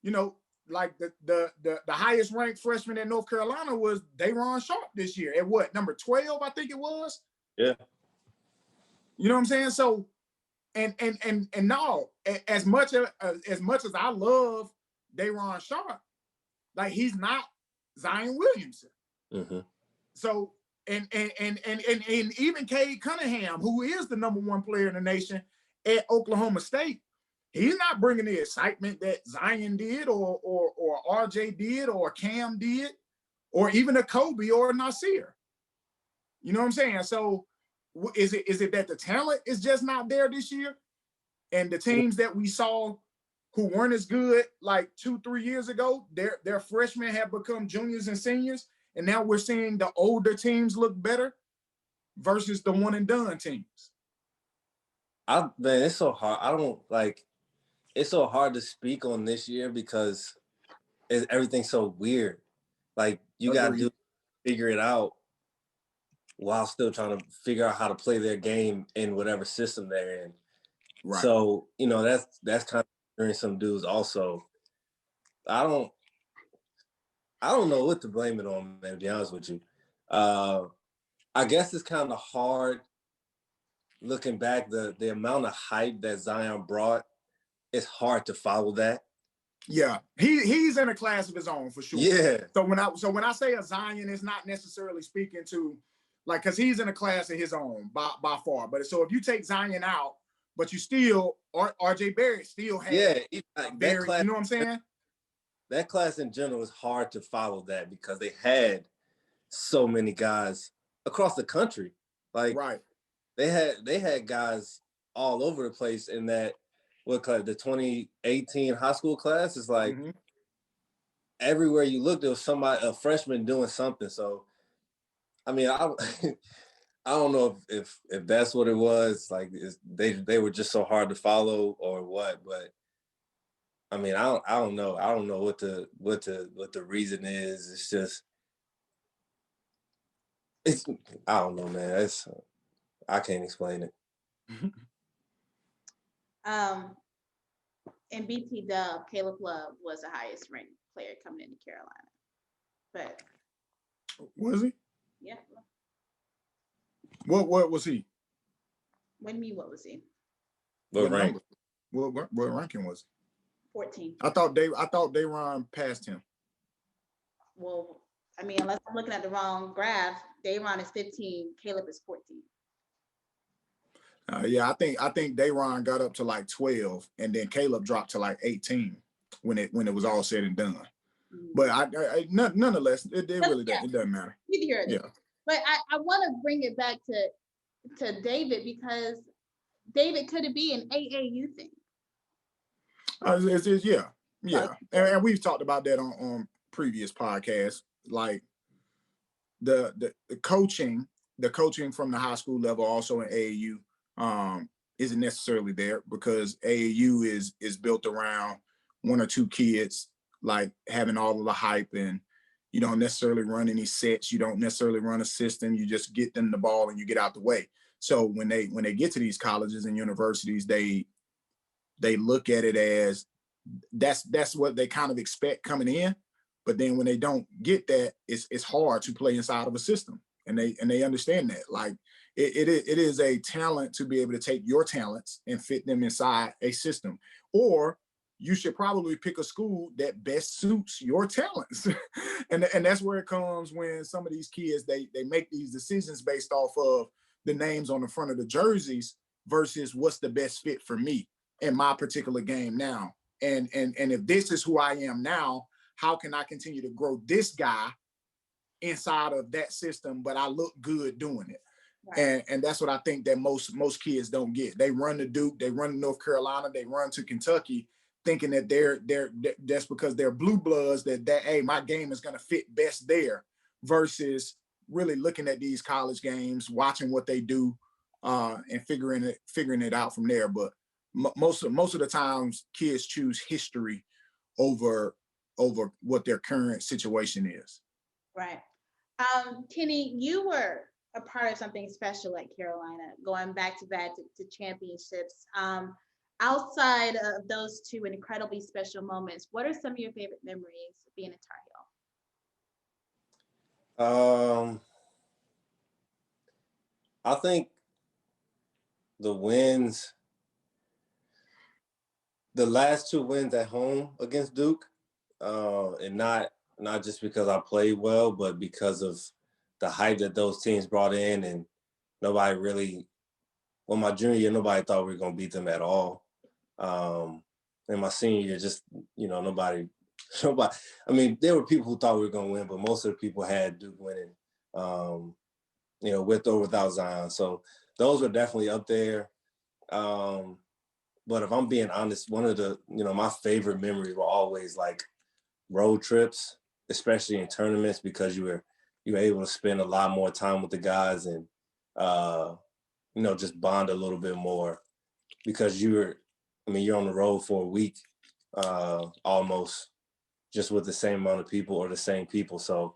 you know, like the highest ranked freshman in North Carolina was Day'Ron Sharpe this year at what, number 12, I think it was. Yeah. You know what I'm saying? So, and no, as much as I love Day'Ron Sharpe, like, he's not Zion Williamson. Mm-hmm. So, and even Cade Cunningham, who is the number 1 player in the nation at Oklahoma State, he's not bringing the excitement that Zion did, or RJ did, or Cam did, or even a Kobe or a Nasir. You know what I'm saying? So is it that the talent is just not there this year, and the teams that we saw who weren't as good like 2-3 years ago, their freshmen have become juniors and seniors, and now we're seeing the older teams look better versus the one and done teams? Man, it's so hard. It's so hard to speak on this year, because everything's so weird. Like you got to figure it out while still trying to figure out how to play their game in whatever system they're in. Right. So, you know, that's kind of during some dudes also. I don't know what to blame it on, man, to be honest with you. I guess it's kind of hard looking back, the amount of hype that Zion brought, it's hard to follow that. Yeah, he's in a class of his own for sure. Yeah. So when I say a Zion, it's not necessarily speaking to like, because he's in a class of his own by far. But so if you take Zion out, but you still RJ Barrett still has that class, you know what I'm saying? That class in general is hard to follow that because they had so many guys across the country. Like they had guys all over the place in that the 2018 high school class is like everywhere you look, there was a freshman doing something. So I mean, I don't know if that's what it was. Like they were just so hard to follow or what, but I mean, I don't know. I don't know what the reason is. I don't know, man. I can't explain it. In BT Dub, Caleb Love was the highest ranked player coming into Carolina. But was he? Yeah. What was he? What do you mean, what was he? What rank? What ranking was he? 14. I thought Dayron passed him. Well, I mean, unless I'm looking at the wrong graph, Dayron is 15, Caleb is 14. Yeah, I think Dayron got up to like 12, and then Caleb dropped to like 18 when it was all said and done. But I nonetheless, it really doesn't. It doesn't matter. Yeah. But I want to bring it back to David, because David, could it be an AAU thing? Yeah. And we've talked about that on previous podcasts. Like the coaching from the high school level, also in AAU, isn't necessarily there, because AAU is built around one or two kids, like having all of the hype, and you don't necessarily run any sets. You don't necessarily run a system. You just get them the ball and you get out the way. So when they get to these colleges and universities, they look at it as that's what they kind of expect coming in. But then when they don't get that, it's hard to play inside of a system, and they understand that. Like it is a talent to be able to take your talents and fit them inside a system, or you should probably pick a school that best suits your talents. and that's where it comes when some of these kids, they make these decisions based off of the names on the front of the jerseys versus what's the best fit for me in my particular game now. And if this is who I am now, how can I continue to grow this guy inside of that system, but I look good doing it? Right. And that's what I think that most kids don't get. They run to Duke, they run to North Carolina, they run to Kentucky, thinking that that's because they're blue bloods, that hey, my game is going to fit best there, versus really looking at these college games, watching what they do, and figuring it out from there. But most of the times, kids choose history over what their current situation is. Right. Kenny, you were a part of something special at Carolina, going back to championships. Outside of those two incredibly special moments, what are some of your favorite memories of being a Tar Heel? I think the wins, the last two wins at home against Duke, and not just because I played well, but because of the hype that those teams brought in, and nobody really, well, my junior year, nobody thought we were going to beat them at all. And my senior year, just, nobody, I mean, there were people who thought we were going to win, but most of the people had Duke winning, with or without Zion. So those were definitely up there. But if I'm being honest, one of the, my favorite memories were always like road trips, especially in tournaments, because you were able to spend a lot more time with the guys and, just bond a little bit more, because you're on the road for a week, almost. just with the same amount of people or the same people. So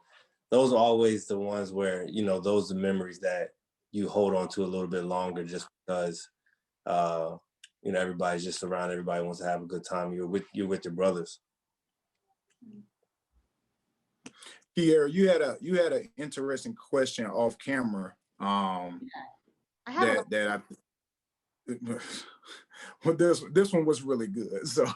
those are always the ones where, you know, those are the memories that you hold on to a little bit longer, just because, you know, everybody's just around. Everybody wants to have a good time. You're with your brothers. Quierra, you had an interesting question off camera. I have that I well, this one was really good. So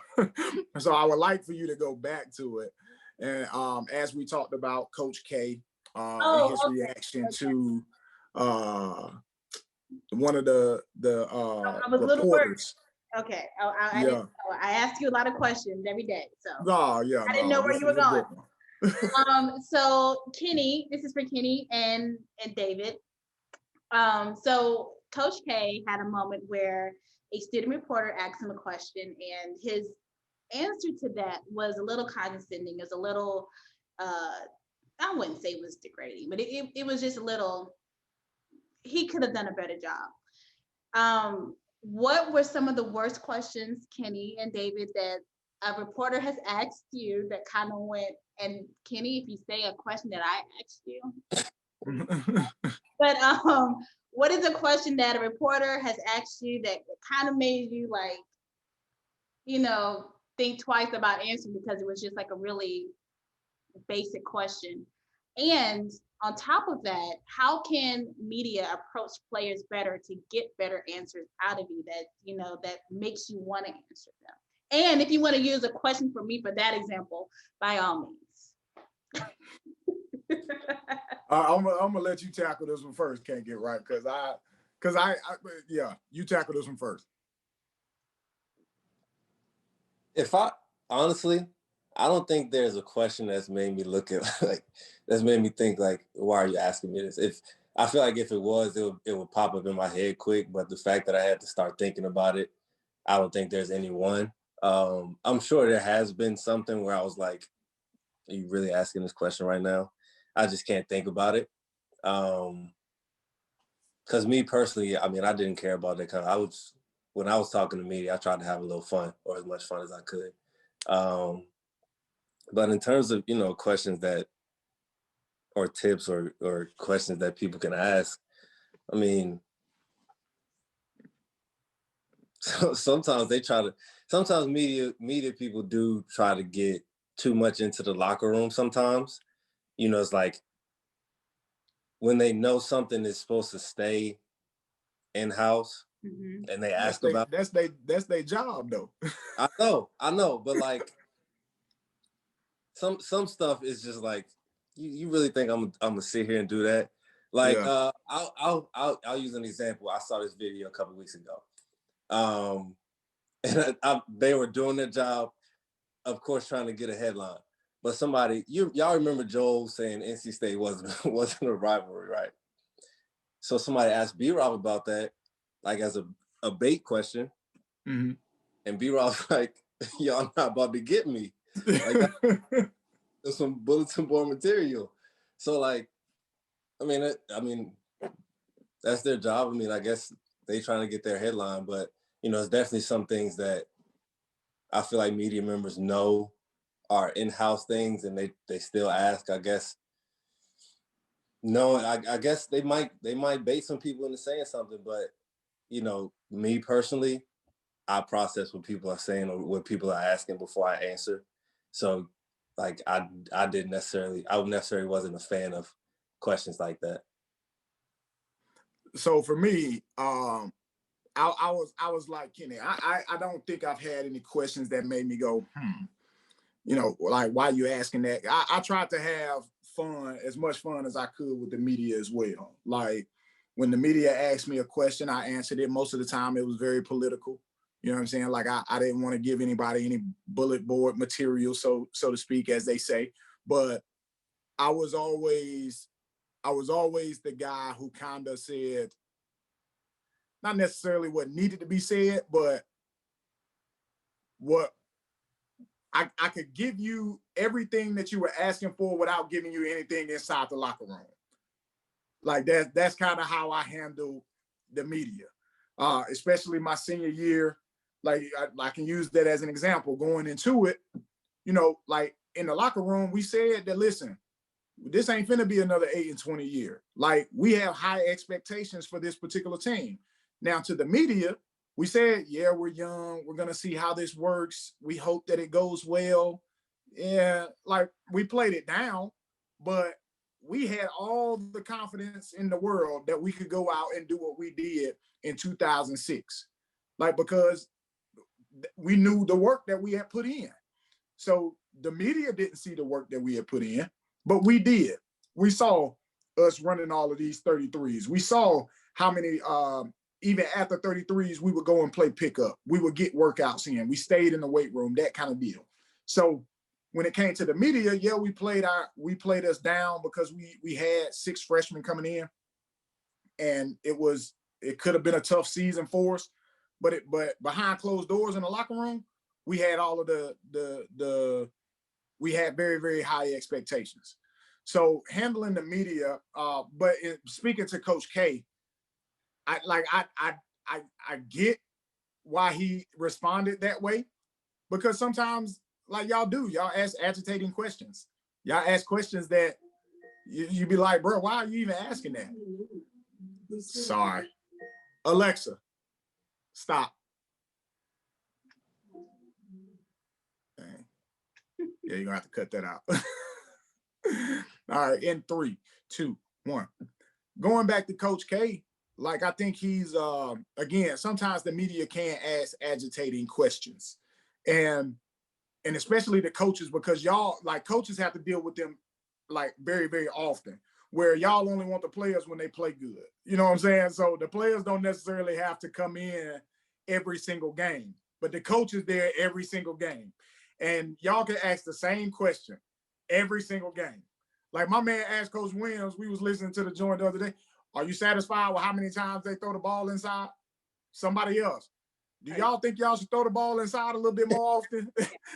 so I would like for you to go back to it. And as we talked about Coach K and his reaction to one of the I was reporters. Okay. I ask you a lot of questions every day. So Oh yeah, I didn't know where you were going. So Kenny, this is for Kenny and David. So Coach K had a moment where a student reporter asked him a question, and his answer to that was a little condescending. It was a little, I wouldn't say it was degrading, but it was just a little, he could have done a better job. What were some of the worst questions, Kenny and David, that a reporter has asked you that kind of went, and Kenny, if you say a question that I asked you, but what is a question that a reporter has asked you that kind of made you, like, you know, think twice about answering because it was just like a really basic question? And on top of that, how can media approach players better to get better answers out of you that, you know, that makes you want to answer them? And if you want to use a question for me for that example, by all means. I'm gonna let you tackle this one first. Can't get right because I yeah, you tackle this one first. If I honestly, I don't think there's a question that's made me look at like that's made me think like, why are you asking me this? If I feel like if it was, it would pop up in my head quick. But the fact that I had to start thinking about it, I don't think there's any one. I'm sure there has been something where I was like, are you really asking this question right now? I just can't think about it. Because me personally, I mean, I didn't care about that kind of, when I was talking to media, I tried to have a little fun or as much fun as I could. But in terms of, you know, questions that, or tips or questions that people can ask, I mean, so sometimes media people do try to get too much into the locker room sometimes. You know, it's like when they know something is supposed to stay in-house and they ask about that's their job though. I know, but like some stuff is just like you really think I'm gonna sit here and do that? Like yeah. I'll use an example. I saw this video a couple weeks ago. And they were doing their job, of course, trying to get a headline. But somebody, y'all remember Joel saying NC State wasn't a rivalry, right? So somebody asked B-Rob about that, like as a bait question. Mm-hmm. And B-Rob's like, y'all not about to get me. Like, there's some bulletin board material. So like, I mean, that's their job. I mean, I guess they trying to get their headline, but you know, it's definitely some things that I feel like media members know are in-house things, and they still ask. I guess no, I guess they might bait some people into saying something, but you know, me personally, I process what people are saying or what people are asking before I answer. So, like, I necessarily wasn't a fan of questions like that. So for me, I was like Kenny. I don't think I've had any questions that made me go, you know, like, why are you asking that? I tried to have fun, as much fun as I could with the media as well. Like when the media asked me a question, I answered it. Most of the time it was very political. You know what I'm saying? Like I didn't want to give anybody any bullet board material, so to speak, as they say. But I was always the guy who kind of said, not necessarily what needed to be said, but what I could give you everything that you were asking for without giving you anything inside the locker room. Like that's kind of how I handle the media, especially my senior year. Like I can use that as an example. Going into it, you know, like in the locker room, we said that, listen, this ain't finna be another 8-20 year. Like, we have high expectations for this particular team. Now, to the media, we said, yeah, we're young. We're gonna see how this works. We hope that it goes well. Yeah, like, we played it down, but we had all the confidence in the world that we could go out and do what we did in 2006. Like, because we knew the work that we had put in. So the media didn't see the work that we had put in, but we did. We saw us running all of these 33s. We saw how many, even after 33s, we would go and play pickup. We would get workouts in. We stayed in the weight room, that kind of deal. So when it came to the media, yeah, we played us down because we had 6 freshmen coming in, and it could have been a tough season for us. But behind closed doors in the locker room, we had all of we had very, very high expectations. So handling the media, but speaking to Coach K, I get why he responded that way, because sometimes, like y'all ask agitating questions. Y'all ask questions that you be like, bro, why are you even asking that? Sorry. Alexa, stop. Dang. Yeah, you're gonna have to cut that out. All right, in 3, 2, 1. Going back to Coach K, like, I think he's again, sometimes the media can ask agitating questions. And especially the coaches, because y'all, like, coaches have to deal with them like very, very often, where y'all only want the players when they play good. You know what I'm saying? So the players don't necessarily have to come in every single game, but the coach is there every single game. And y'all can ask the same question every single game. Like, my man asked Coach Williams, we was listening to the joint the other day, are you satisfied with how many times they throw the ball inside? Somebody else. Do y'all think y'all should throw the ball inside a little bit more often?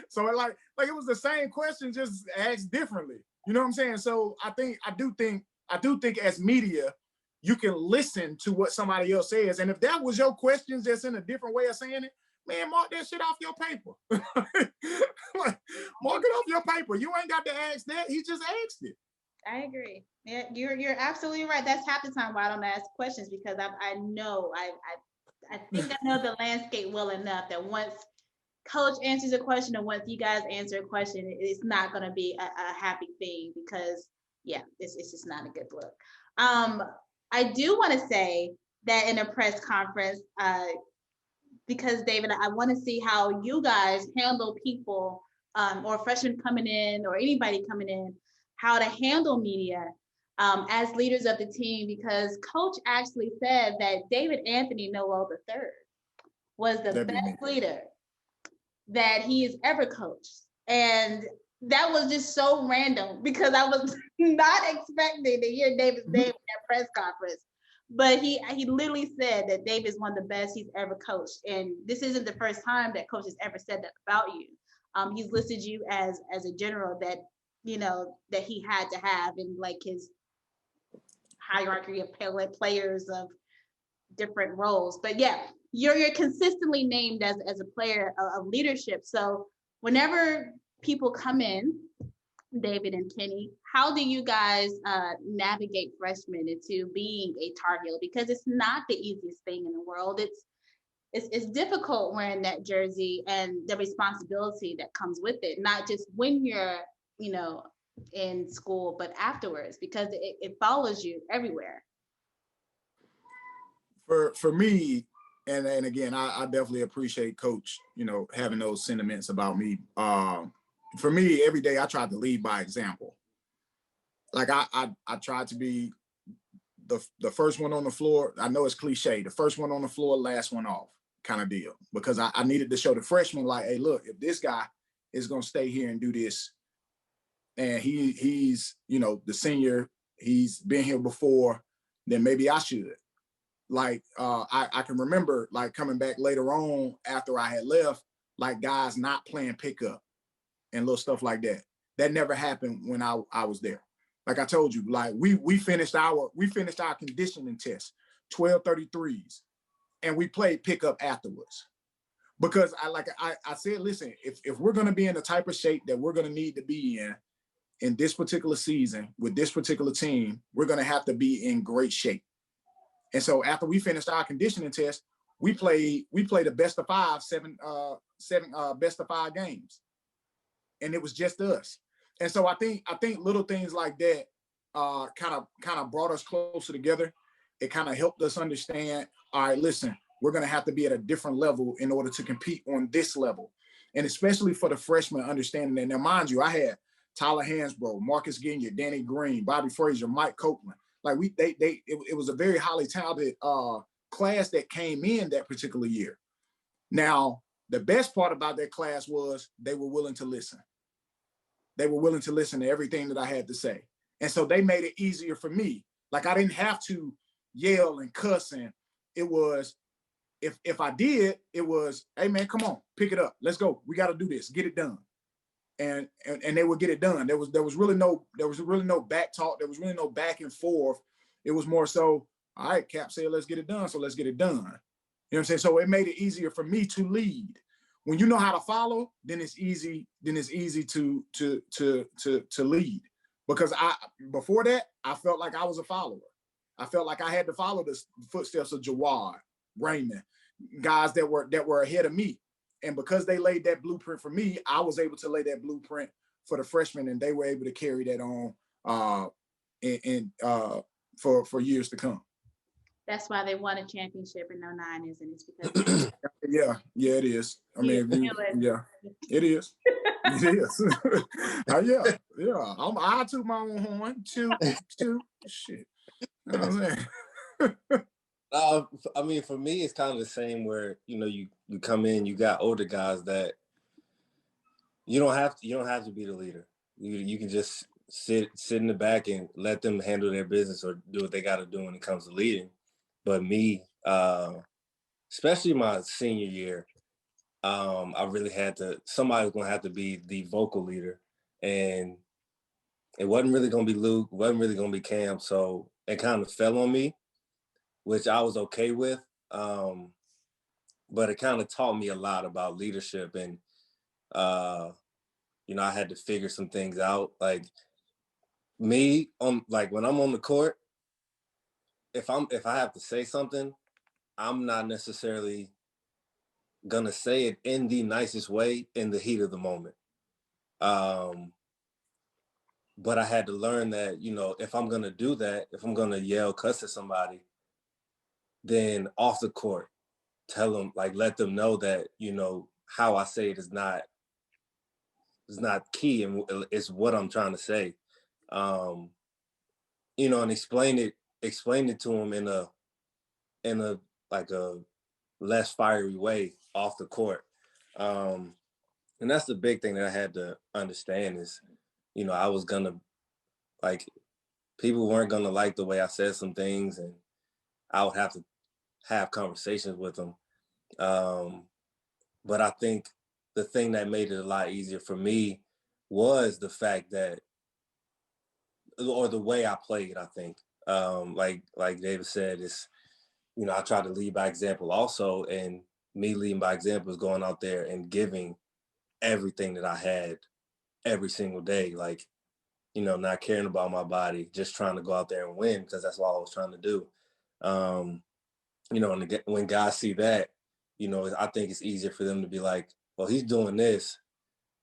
So like it was the same question, just asked differently. You know what I'm saying? So I do think as media, you can listen to what somebody else says. And if that was your question, just in a different way of saying it, man, mark that shit off your paper. Like, mark it off your paper. You ain't got to ask that. He just asked it. I agree. Yeah, you're absolutely right. That's half the time why I don't ask questions, because I know I think I know the landscape well enough that once coach answers a question, or once you guys answer a question, it's not going to be a happy thing, because yeah, it's just not a good look. I do want to say that in a press conference, because David, I want to see how you guys handle people, or freshmen coming in, or anybody coming in, how to handle media as leaders of the team, because coach actually said that David Anthony Noel III was the best leader that he has ever coached. And that was just so random, because I was not expecting to hear David's name in that press conference. But he literally said that David is one of the best he's ever coached. And this isn't the first time that coach has ever said that about you. He's listed you as a general that, you know, that he had to have in like his hierarchy of players of different roles. But yeah, you're consistently named as a player of leadership. So whenever people come in, David and Kenny, how do you guys navigate freshmen into being a Tar Heel? Because it's not the easiest thing in the world. It's difficult wearing that jersey and the responsibility that comes with it, not just when you're, you know, in school, but afterwards, because it follows you everywhere. For me, and again, I definitely appreciate Coach, you know, having those sentiments about me. For me, every day I try to lead by example. Like, I tried to be the first one on the floor. I know it's cliche, the first one on the floor, last one off kind of deal, because I needed to show the freshmen, like, hey, look, if this guy is going to stay here and do this, and he's, you know, the senior, he's been here before, then maybe I should. Like, I can remember, like, coming back later on after I had left, like, guys not playing pickup and little stuff like that. That never happened when I was there. Like I told you, like, we finished our conditioning test, 12:33s, and we played pickup afterwards. because I said, listen, if we're going to be in the type of shape that we're going to need to be in this particular season with this particular team, we're going to have to be in great shape. And so after we finished our conditioning test, we played a best of five, seven best of five games, and it was just us. And so I think little things like that kind of brought us closer together. It kind of helped us understand, all right, listen, we're going to have to be at a different level in order to compete on this level. And especially for the freshmen understanding that. Now, mind you, I had Tyler Hansbrough, Marcus Ginyard, Danny Green, Bobby Frazier, Mike Copeland. Like it was a very highly talented class that came in that particular year. Now, the best part about that class was they were willing to listen. They were willing to listen to everything that I had to say. And so they made it easier for me. Like I didn't have to yell and cuss. And it was, if I did, it was, hey man, come on, pick it up. Let's go. We got to do this. Get it done. And they would get it done. There was really no back talk. There was really no back and forth. It was more so, all right, Cap said, let's get it done. So let's get it done. You know what I'm saying? So it made it easier for me to lead. When you know how to follow, then it's easy to lead. Because before that, I felt like I was a follower. I felt like I had to follow the footsteps of Jawad, Raymond, guys that were ahead of me. And because they laid that blueprint for me, I was able to lay that blueprint for the freshmen, and they were able to carry that on for years to come. That's why they won a championship in 09, isn't it? It's because yeah, it is. I mean, yeah, it is. It is. Yeah. I took my own horn. Two. Shit. You know what I'm saying? I mean, for me, it's kind of the same where, you come in, you got older guys that you don't have to be the leader. You can just sit in the back and let them handle their business or do what they got to do when it comes to leading. But me, especially my senior year, I really had to, somebody was going to have to be the vocal leader. And it wasn't really going to be Luke, wasn't really going to be Cam. So it kind of fell on me, which I was okay with. But it kind of taught me a lot about leadership. And, I had to figure some things out. Like me, when I'm on the court, if I have to say something, I'm not necessarily gonna say it in the nicest way in the heat of the moment. But I had to learn that, if I'm gonna do that, if I'm gonna yell, cuss at somebody, then off the court, tell them, let them know that, how I say it is not key, and it's what I'm trying to say. And explain it to them in a less fiery way off the court. And that's the big thing that I had to understand is, I was gonna, people weren't gonna like the way I said some things, and I would have to have conversations with them. But I think the thing that made it a lot easier for me was the fact that, or the way I played, I think. Like David said, it's, I try to lead by example also, and me leading by example is going out there and giving everything that I had every single day. Not caring about my body, just trying to go out there and win, because that's what I was trying to do. And when guys see that, I think it's easier for them to be like, well, he's doing this,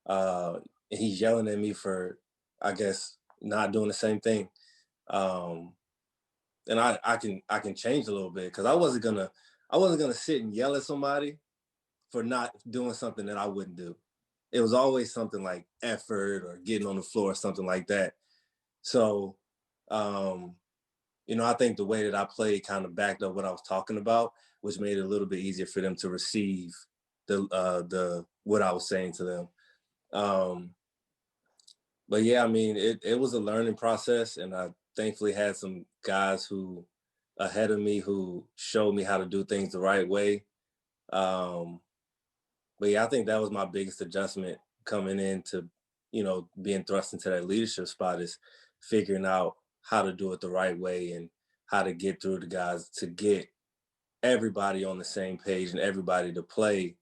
and he's yelling at me for, I guess, not doing the same thing. And I can change a little bit, because I wasn't gonna sit and yell at somebody for not doing something that I wouldn't do. It was always something like effort or getting on the floor or something like that. So, I think the way that I played kind of backed up what I was talking about, which made it a little bit easier for them to receive the what I was saying to them. But yeah, I mean, it was a learning process, and I thankfully had some guys who ahead of me who showed me how to do things the right way. But yeah, I think that was my biggest adjustment coming into, being thrust into that leadership spot, is figuring out how to do it the right way and how to get through the guys to get everybody on the same page and everybody to play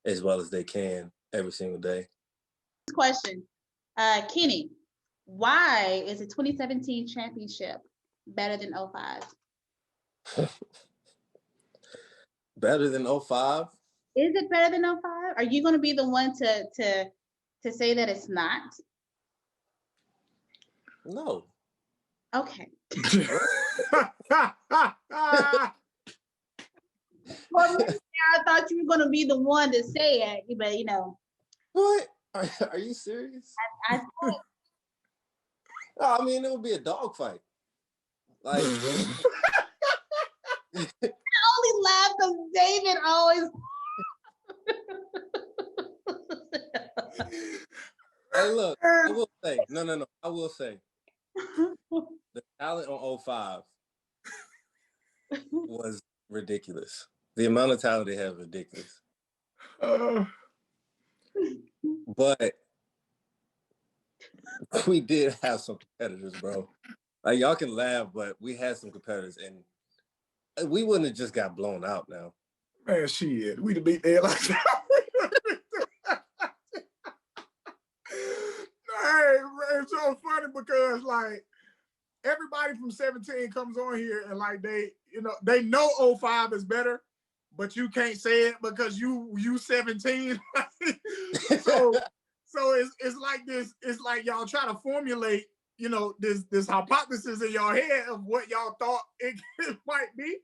as well as they can every single day. Question, Kenny, why is the 2017 championship better than 05? Better than 05? Is it better than 05? Are you going to be the one to say that it's not? No. Okay. Well, I thought you were going to be the one to say it, but you know. What? Are you serious? I No, I mean, it would be a dogfight. Like, only laugh because David always. hey, look, I will say, no. I will say, the talent on 05 was ridiculous. The amount of talent they have is ridiculous. But we did have some competitors, bro. Like, y'all can laugh, but we had some competitors, and we wouldn't have just got blown out now. Man, shit. We'd have beat their like that. Hey, it's so funny because like everybody from 17 comes on here and like they know 05 is better, but you can't say it because you 17. so it's like this, it's like y'all try to formulate, this hypothesis in your head of what y'all thought it might be.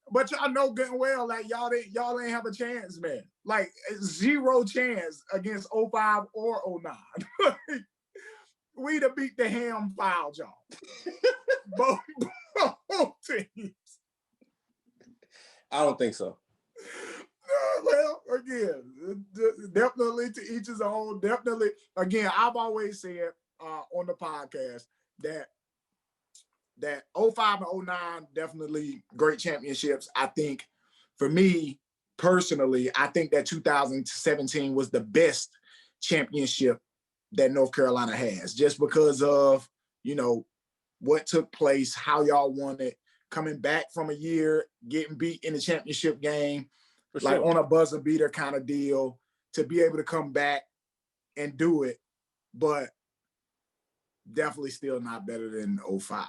But y'all know good and well, like y'all ain't have a chance, man. Like 0 chance against 05 or 09. We'd have beat the ham filed y'all. both teams. I don't think so. Well, again, definitely to each his own. Definitely, again, I've always said on the podcast that 05 and 09 definitely great championships. I think for me personally, I think that 2017 was the best championship that North Carolina has, just because of, what took place, how y'all won it, coming back from a year, getting beat in the championship game, For like sure. on a buzzer beater kind of deal, to be able to come back and do it, but definitely still not better than 05.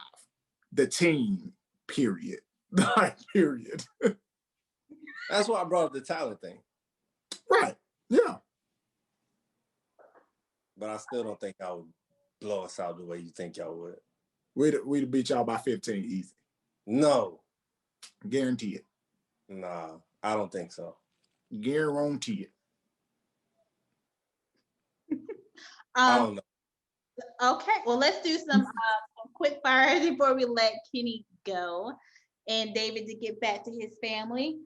The team, period. Period. That's why I brought up the talent thing. Right. Yeah. But I still don't think I would blow us out the way you think y'all would. We'd beat y'all by 15 easy. No. Guarantee it. Nah, I don't think so. Guarantee it. I don't know. Okay, well, let's do some quick fires before we let Kenny go and David to get back to his family.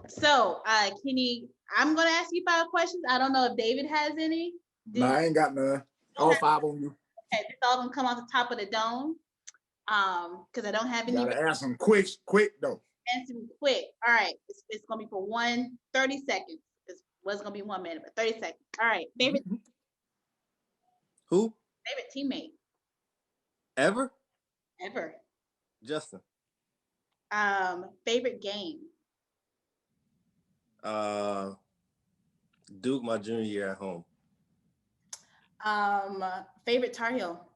So, Kenny, I'm going to ask you 5 questions. I don't know if David has any. No, I ain't got none. All 5 on you. Okay, this all gonna come off the top of the dome. Because I don't have any. Gotta ask them quick though. Answer me quick. All right, it's gonna be for 30 seconds. It was gonna be 1 minute, but 30 seconds. All right, favorite. Who? Favorite teammate. Ever? Justin. Favorite game. Duke, my junior year at home. Favorite Tar Heel.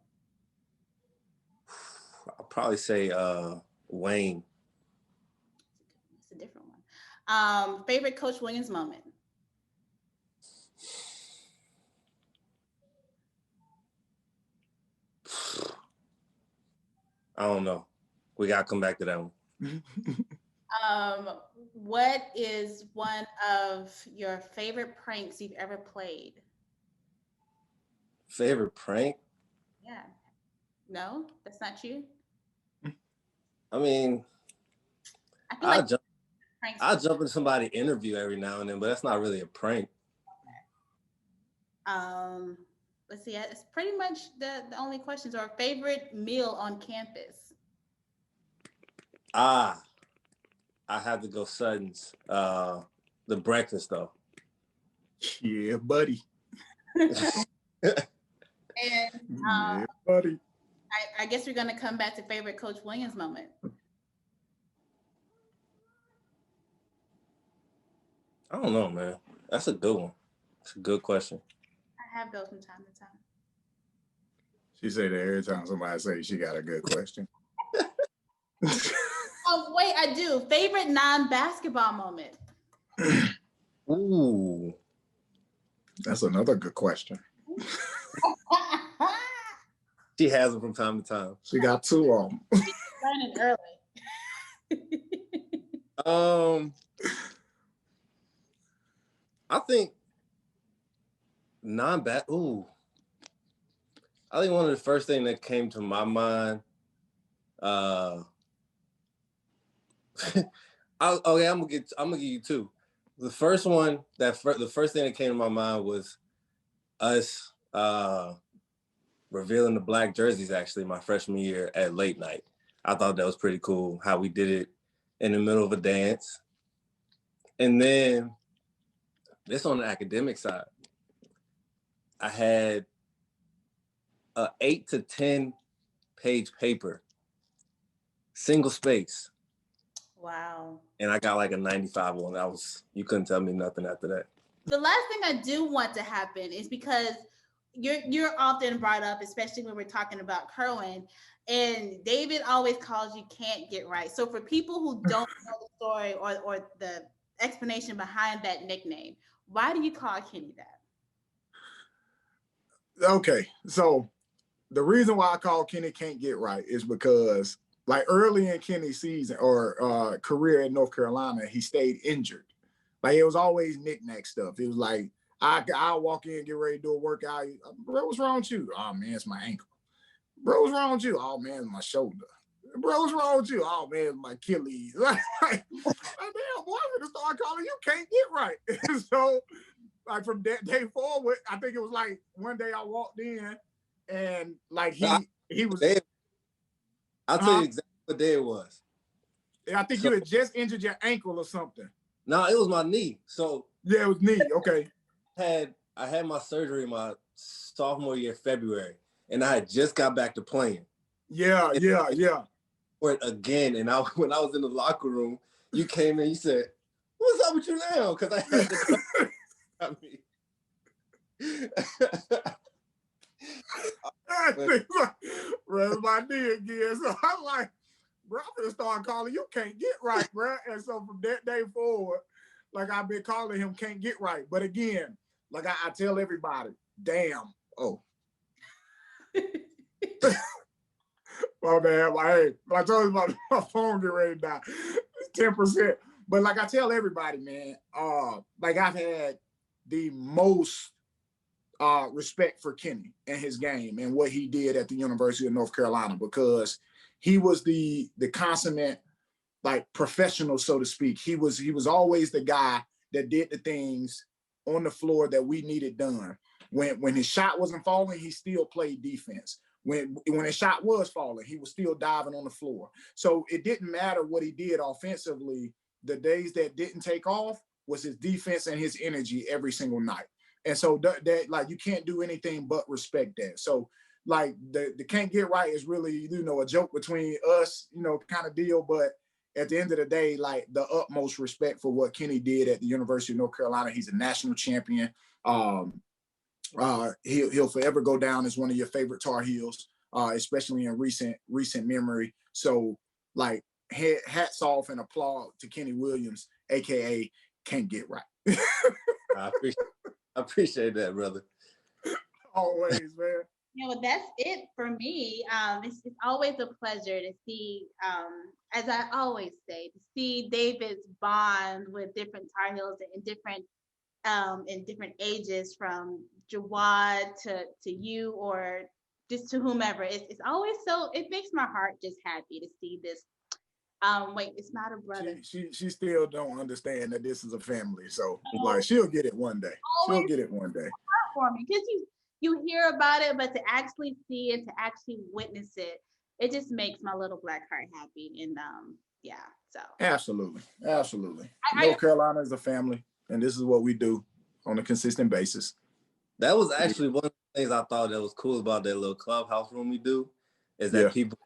I'll probably say Wayne. It's a different one. Favorite Coach Williams moment. I don't know. We gotta come back to that one. What is one of your favorite pranks you've ever played? Favorite prank? Yeah. No, that's not you. I mean, I I'll jump into somebody's interview every now and then, but that's not really a prank. Let's see. It's pretty much the only questions. Or favorite meal on campus. I have to go Sutton's. The breakfast though. Yeah, buddy. And yeah, buddy. I guess we're gonna come back to favorite Coach Williams moment. I don't know, man. That's a good one. It's a good question. I have those from time to time. She said that every time somebody say she got a good question. Oh, wait, I do. Favorite non-basketball moment? Ooh. That's another good question. She has them from time to time. She got two of them. Learning early. I think ooh. I think one of the first things that came to my mind, I'm gonna give you two. The first one, the first thing that came to my mind was us revealing the black jerseys actually my freshman year at late night. I thought that was pretty cool how we did it in the middle of a dance. And then this on the academic side, I had a 8 to 10 page paper, single space. Wow. And I got like a 95 on. You couldn't tell me nothing after that. The last thing I do want to happen is because you're often brought up, especially when we're talking about Kerwin, and David always calls you can't get right. So for people who don't know the story or the explanation behind that nickname, why do you call Kenny that? Okay, so the reason why I call Kenny can't get right is because like early in Kenny's season or career in North Carolina, he stayed injured. Like it was always knick-knack stuff. It was like I'll walk in, get ready to do a workout. Bro, what's wrong with you? Oh man, it's my ankle. Bro, what's wrong with you? Oh man, it's my shoulder. Bro, what's wrong with you? Oh man, it's my Achilles. Like damn, boy, I'm gonna start calling you can't get right. So like from that day forward, I think it was like one day I walked in and like he was. I'll tell you exactly what day it was. I think you had just injured your ankle or something. No, it was my knee. So yeah, it was knee. Okay. I had my surgery my sophomore year, February, and I had just got back to playing. Yeah. For it again, and when I was in the locker room, you came in, you said, "What's up with you now?" Because I had to. Bro, my knee again. So I'm like, bro, I'm gonna start calling you can't get right, bro. And so from that day forward, like I've been calling him can't get right. But again, like I tell everybody, damn, oh. My man, hey, I told you about my phone get ready to die. 10%. But like I tell everybody, man, like I've had the most respect for Kenny and his game and what he did at the University of North Carolina because he was the consummate like professional, so to speak. He was always the guy that did the things on the floor that we needed done. When his shot wasn't falling, he still played defense. When his shot was falling, he was still diving on the floor. So it didn't matter what he did offensively. The days that didn't take off was his defense and his energy every single night. And so that like you can't do anything but respect that. So like the can't get right is really, a joke between us, kind of deal. But at the end of the day, like the utmost respect for what Kenny did at the University of North Carolina. He's a national champion. He'll forever go down as one of your favorite Tar Heels, especially in recent memory. So like hats off and applaud to Kenny Williams, aka can't get right. I appreciate that, brother. Always, man. Well, that's it for me. It's always a pleasure to see, as I always say, to see David's bond with different Tar Heels in different ages, from Jawad to you or just to whomever. It's always so. It makes my heart just happy to see this. Wait, it's not a brother. She still don't understand that this is a family. So like she'll get it one day. She'll get it one day. For me, because you hear about it, but to actually see it, to actually witness it, it just makes my little black heart happy. And yeah, so absolutely. North Carolina is a family, and this is what we do on a consistent basis. That was actually one of the things I thought that was cool about that little clubhouse room we do, is that people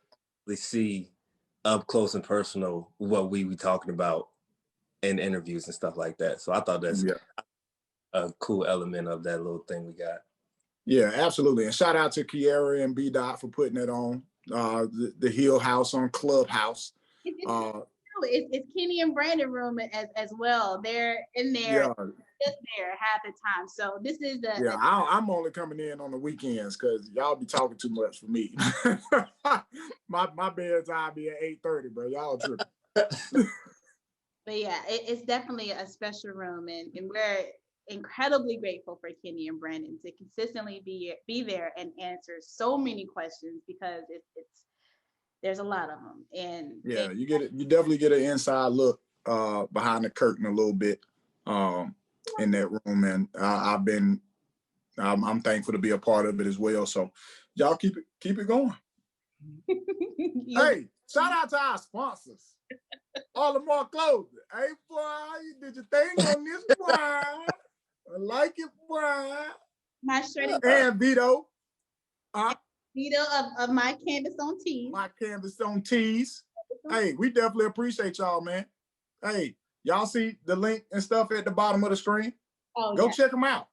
really see up close and personal what we talking about in interviews and stuff like that. So I thought that's Yeah. a cool element of that little thing we got. Yeah, absolutely. And shout out to Quierra and B-Dot for putting it on. The Hill House on Clubhouse. It's Kenny and Brandon room as well. They're in there, Yeah. just there half the time. So this is Yeah, I'm only coming in on the weekends because y'all be talking too much for me. my bedtime be at 8:30, bro. Y'all tripping. But yeah, it's definitely a special room, and we're incredibly grateful for Kenny and Brandon to consistently be there and answer so many questions, because it's there's a lot of them. And yeah, you definitely get an inside look behind the curtain a little bit in that room, and I'm thankful to be a part of it as well. So y'all keep it going. Hey, shout out to our sponsors. All the more clothing. Hey, boy, you did your thing on this, boy. I like it, boy. My shirt And Vito. Vito of My Canvas on Tees. My Canvas on Tees. Hey, we definitely appreciate y'all, man. Hey, y'all see the link and stuff at the bottom of the screen? Oh, Go yeah. check them out.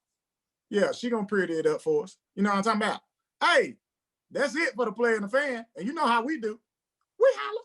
Yeah, she gonna pretty it up for us. You know what I'm talking about? Hey, that's it for the player and the fan. And you know how we do. We holla.